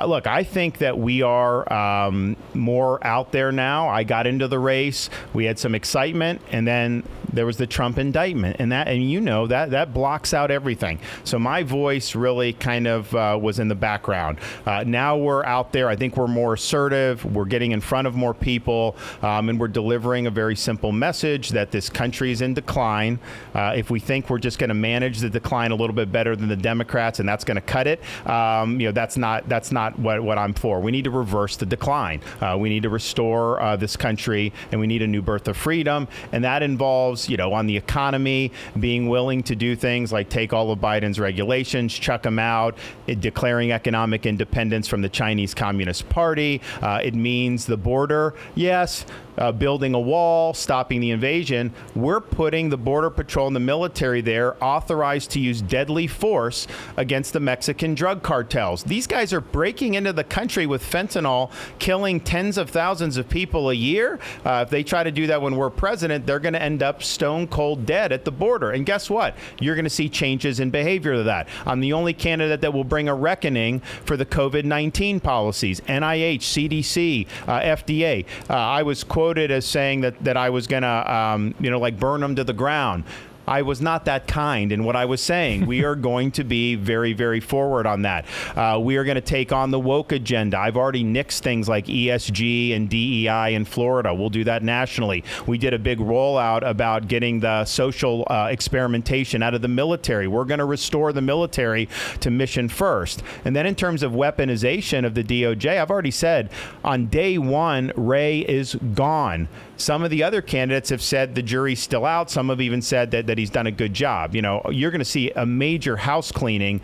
Look, I think that we are more out there now. I got into the race. We had some excitement. And then there was the Trump indictment. And that blocks out everything. So my voice really kind of was in the background. Now we're out there. I think we're more assertive. We're getting in front of more people, and we're delivering a very simple message that this country is in decline. If we think we're just going to manage the decline a little bit better than the Democrats, and that's going to cut it, that's not what I'm for. We need to reverse the decline. We need to restore this country, and we need a new birth of freedom. And that involves, on the economy, being willing to do things like take all of Biden's regulations, chuck them out, declaring economic independence from the Chinese Communist Party. It means the border, yes. Building a wall, stopping the invasion. We're putting the Border Patrol and the military there, authorized to use deadly force against the Mexican drug cartels. These guys are breaking into the country with fentanyl, killing tens of thousands of people a year. If they try to do that when we're president, they're going to end up stone cold dead at the border. And guess what? You're going to see changes in behavior of that. I'm the only candidate that will bring a reckoning for the COVID-19 policies, NIH, CDC, FDA. I was quoted as saying that I was going to, burn them to the ground. I was not that kind in what I was saying. We are going to be very, very forward on that. We are going to take on the woke agenda. I've already nixed things like ESG and DEI in Florida. We'll do that nationally. We did a big rollout about getting the social experimentation out of the military. We're going to restore the military to mission first. And then in terms of weaponization of the DOJ, I've already said on day one, Wray is gone. Some of the other candidates have said the jury's still out. Some have even said that he's done a good job. You're going to see a major house cleaning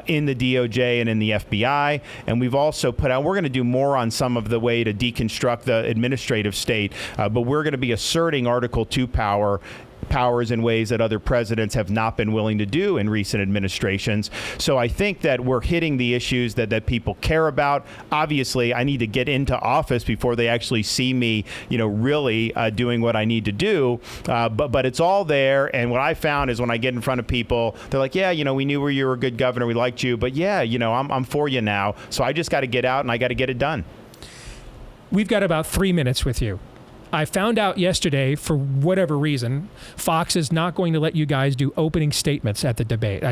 in the DOJ and in the FBI. And we've also put out, we're going to do more on some of the way to deconstruct the administrative state, but we're going to be asserting Article 2 power powers in ways that other presidents have not been willing to do in recent administrations. So I think that we're hitting the issues that people care about. Obviously, I need to get into office before they actually see me, really doing what I need to do. But it's all there. And what I found is when I get in front of people, they're like, yeah, we knew you were a good governor. We liked you. But yeah, I'm for you now. So I just got to get out and I got to get it done. We've got about 3 minutes with you. I found out yesterday, for whatever reason, Fox is not going to let you guys do opening statements at the debate.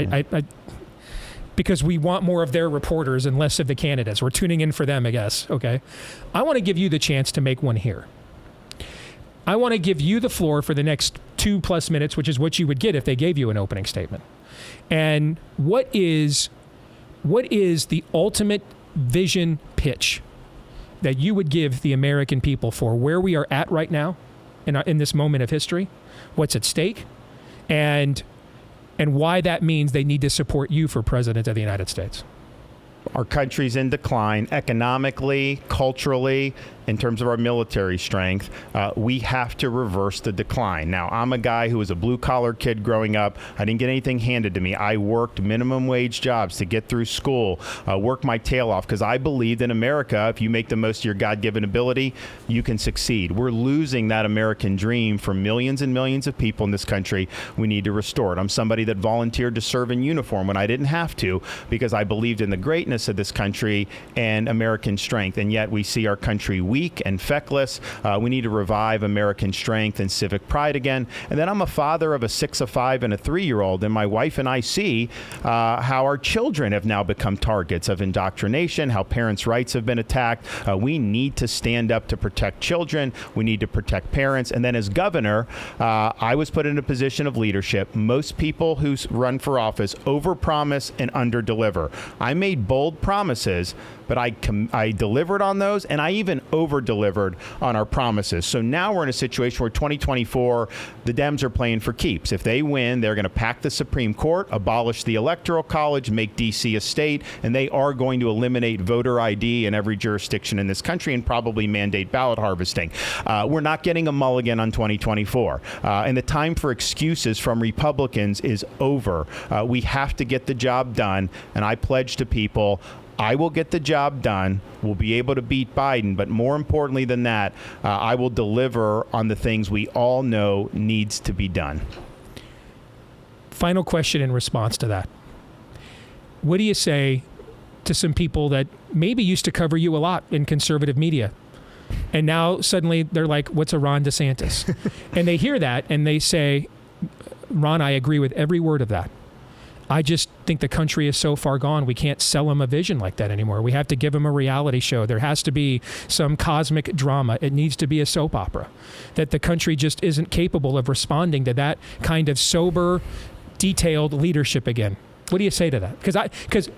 Because we want more of their reporters and less of the candidates. We're tuning in for them, I guess. Okay. I want to give you the chance to make one here. I want to give you the floor for the next 2+ minutes, which is what you would get if they gave you an opening statement. And what is the ultimate vision pitch that you would give the American people for where we are at right now in this moment of history, what's at stake, and why that means they need to support you for president of the United States? Our country's in decline economically, culturally, in terms of our military strength. We have to reverse the decline. Now, I'm a guy who was a blue-collar kid growing up. I didn't get anything handed to me. I worked minimum wage jobs to get through school, worked my tail off because I believed in America. If you make the most of your God-given ability, you can succeed. We're losing that American dream for millions and millions of people in this country. We need to restore it. I'm somebody that volunteered to serve in uniform when I didn't have to because I believed in the greatness of this country and American strength, and yet we see our country weak and feckless. We need to revive American strength and civic pride again. And then I'm a father of a 6, a 5, and a 3-year-old, and my wife and I see how our children have now become targets of indoctrination, how parents' rights have been attacked. We need to stand up to protect children. We need to protect parents. And then as governor, I was put in a position of leadership. Most people who run for office overpromise and underdeliver. I made bold promises, but I delivered on those, and I even over-delivered on our promises. So now we're in a situation where 2024, the Dems are playing for keeps. If they win, they're going to pack the Supreme Court, abolish the Electoral College, make D.C. a state, and they are going to eliminate voter ID in every jurisdiction in this country and probably mandate ballot harvesting. We're not getting a mulligan on 2024. And the time for excuses from Republicans is over. We have to get the job done, and I pledge to people, I will get the job done. We'll be able to beat Biden. But more importantly than that, I will deliver on the things we all know needs to be done. Final question in response to that. What do you say to some people that maybe used to cover you a lot in conservative media? And now suddenly they're like, what's a Ron DeSantis? And they hear that and they say, Ron, I agree with every word of that. I just think the country is so far gone, we can't sell them a vision like that anymore. We have to give them a reality show. There has to be some cosmic drama. It needs to be a soap opera. That the country just isn't capable of responding to that kind of sober, detailed leadership again. What do you say to that? Because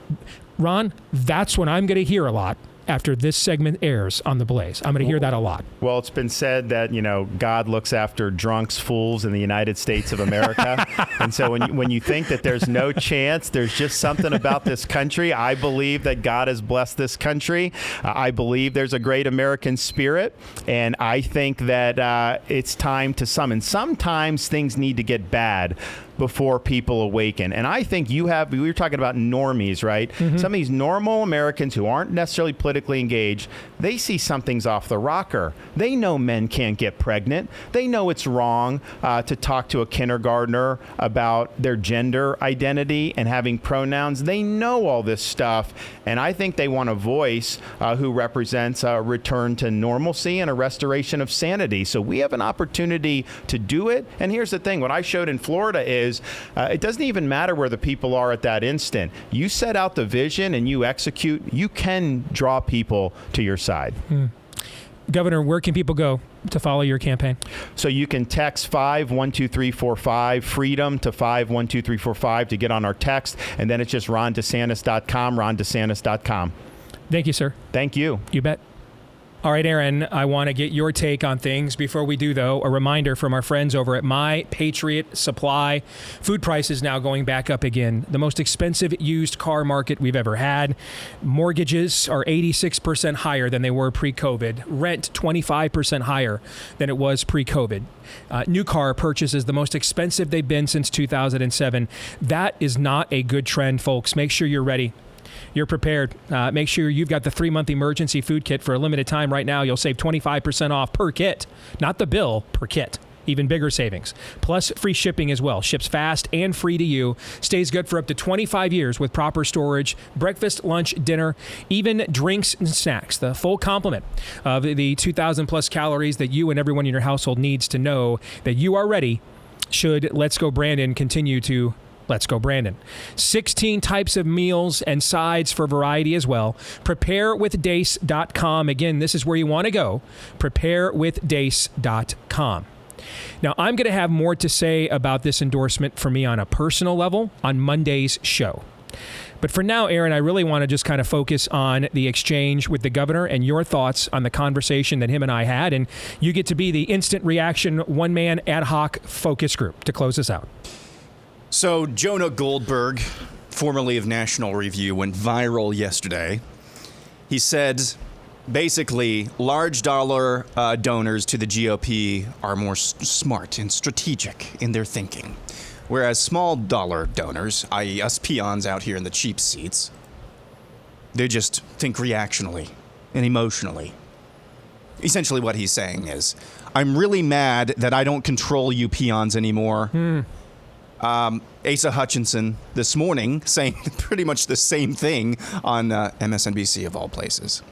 Ron, that's what I'm going to hear a lot after this segment airs on The Blaze. I'm going to hear that a lot. Well, it's been said that, God looks after drunks, fools in the United States of America. And so when you think that there's no chance, there's just something about this country. I believe that God has blessed this country. I believe there's a great American spirit. And I think that it's time to summon. Sometimes things need to get bad before people awaken. And I think we were talking about normies, right? Mm-hmm. Some of these normal Americans who aren't necessarily politically engaged, they see something's off the rocker. They know men can't get pregnant. They know it's wrong to talk to a kindergartner about their gender identity and having pronouns. They know all this stuff. And I think they want a voice who represents a return to normalcy and a restoration of sanity. So we have an opportunity to do it. And here's the thing. What I showed in Florida is it doesn't even matter where the people are at that instant. You set out the vision and you execute, you can draw people to your side. Governor, where can people go to follow your campaign? So you can text 512345 freedom to 512345 to get on our text, and then it's just rondesantis.com, rondesantis.com. Thank you, sir. Thank you. You bet. All right, Aaron, I want to get your take on things. Before we do, though, a reminder from our friends over at My Patriot Supply. Food prices now going back up again. The most expensive used car market we've ever had. Mortgages are 86% higher than they were pre-COVID. Rent 25% higher than it was pre-COVID. New car purchases the most expensive they've been since 2007. That is not a good trend, folks. Make sure you're ready. You're prepared. Make sure you've got the 3-month emergency food kit for a limited time right now. You'll save 25% off per kit. Not the bill, per kit. Even bigger savings. Plus free shipping as well. Ships fast and free to you. Stays good for up to 25 years with proper storage. Breakfast, lunch, dinner, even drinks and snacks. The full complement of the 2,000 plus calories that you and everyone in your household needs to know that you are ready should Let's Go Brandon continue to Let's Go Brandon. 16 types of meals and sides for variety as well. Preparewithdace.com. Again, this is where you want to go. Preparewithdace.com. Now, I'm going to have more to say about this endorsement for me on a personal level on Monday's show. But for now, Aaron, I really want to just kind of focus on the exchange with the governor and your thoughts on the conversation that him and I had. And you get to be the instant reaction one-man ad hoc focus group to close us out. So Jonah Goldberg, formerly of National Review, went viral yesterday. He said, basically, large dollar donors to the GOP are more smart and strategic in their thinking, whereas small dollar donors, i.e. us peons out here in the cheap seats, they just think reactionally and emotionally. Essentially what he's saying is, I'm really mad that I don't control you peons anymore. Asa Hutchinson this morning saying pretty much the same thing on MSNBC of all places.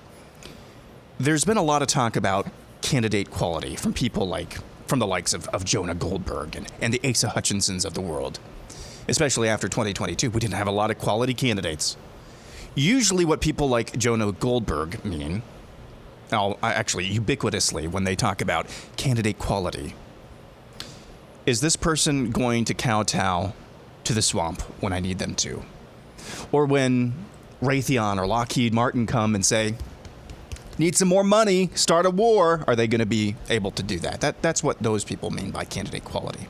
There's been a lot of talk about candidate quality from people from the likes of Jonah Goldberg and the Asa Hutchinsons of the world, especially after 2022. We didn't have a lot of quality candidates. Usually what people like Jonah Goldberg mean, actually ubiquitously when they talk about candidate quality, is this person going to kowtow to the swamp when I need them to? Or when Raytheon or Lockheed Martin come and say, need some more money, start a war, are they going to be able to do that? That's what those people mean by candidate quality.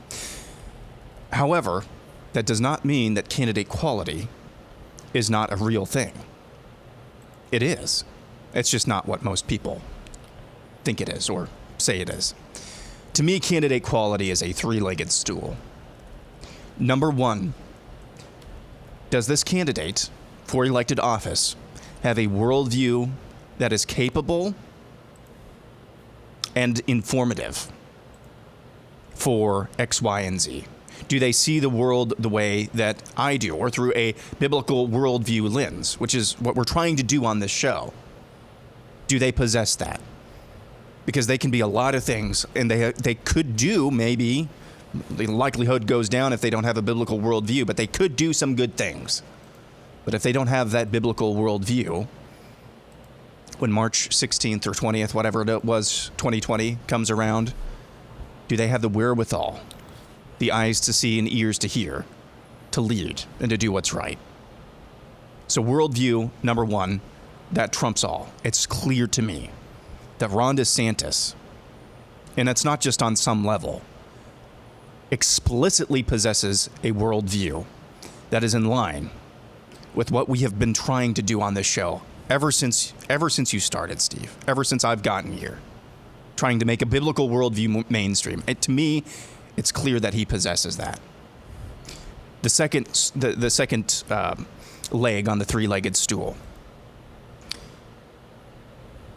However, that does not mean that candidate quality is not a real thing. It is. It's just not what most people think it is or say it is. To me, candidate quality is a three-legged stool. Number one, does this candidate for elected office have a worldview that is capable and informative for X, Y, and Z? Do they see the world the way that I do, or through a biblical worldview lens, which is what we're trying to do on this show? Do they possess that? Because they can be a lot of things, and they could do, maybe, the likelihood goes down if they don't have a biblical worldview, but they could do some good things. But if they don't have that biblical worldview, when March 16th or 20th, whatever it was, 2020 comes around, do they have the wherewithal, the eyes to see and ears to hear, to lead and to do what's right? So worldview, number one, that trumps all. It's clear to me that Ron DeSantis, and it's not just on some level, explicitly possesses a worldview that is in line with what we have been trying to do on this show ever since you started, Steve, ever since I've gotten here, trying to make a biblical worldview mainstream. To me, it's clear that he possesses that. The second leg on the three-legged stool.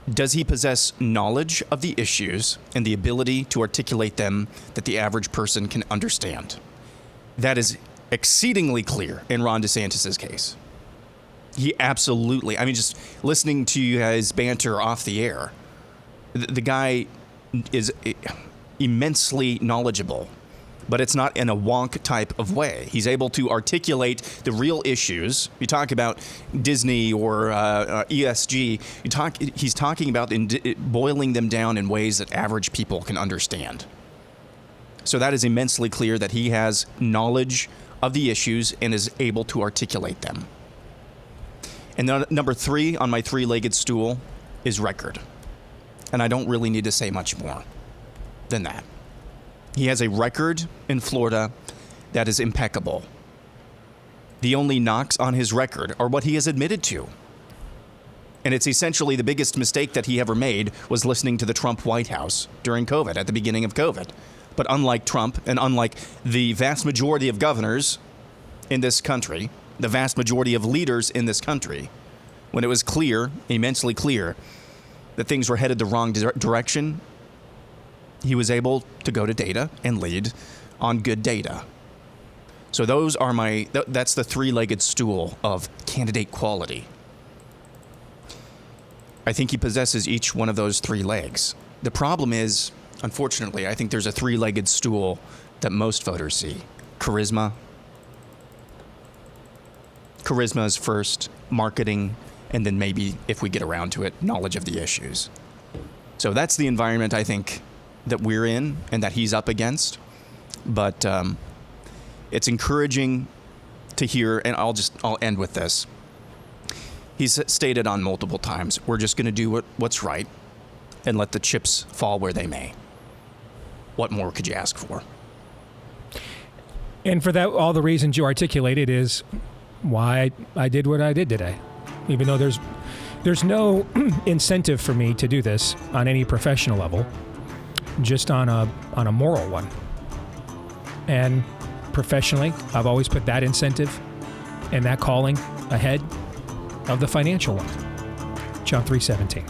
Does he possess knowledge of the issues and the ability to articulate them that the average person can understand? That is exceedingly clear in Ron DeSantis' case. He absolutely, just listening to you guys banter off the air, the guy is immensely knowledgeable, but it's not in a wonk type of way. He's able to articulate the real issues. You talk about Disney or ESG. He's talking about boiling them down in ways that average people can understand. So that is immensely clear that he has knowledge of the issues and is able to articulate them. And then number three on my three-legged stool is record. And I don't really need to say much more than that. He has a record in Florida that is impeccable. The only knocks on his record are what he has admitted to. And it's essentially the biggest mistake that he ever made was listening to the Trump White House during COVID, at the beginning of COVID. But unlike Trump, and unlike the vast majority of governors in this country, the vast majority of leaders in this country, when it was clear, immensely clear, that things were headed the wrong direction, he was able to go to data and lead on good data. So those are that's the three-legged stool of candidate quality. I think he possesses each one of those three legs. The problem is, unfortunately, I think there's a three-legged stool that most voters see. Charisma. Charisma is first, marketing, and then maybe, if we get around to it, knowledge of the issues. So that's the environment I think that we're in and that he's up against. But it's encouraging to hear, and I'll end with this. He's stated on multiple times, we're just going to do what's right and let the chips fall where they may. What more could you ask for? And for that, all the reasons you articulated is why I did what I did today. Even though there's no incentive for me to do this on any professional level, just on a moral one. And professionally, I've always put that incentive and that calling ahead of the financial one. John 3:17.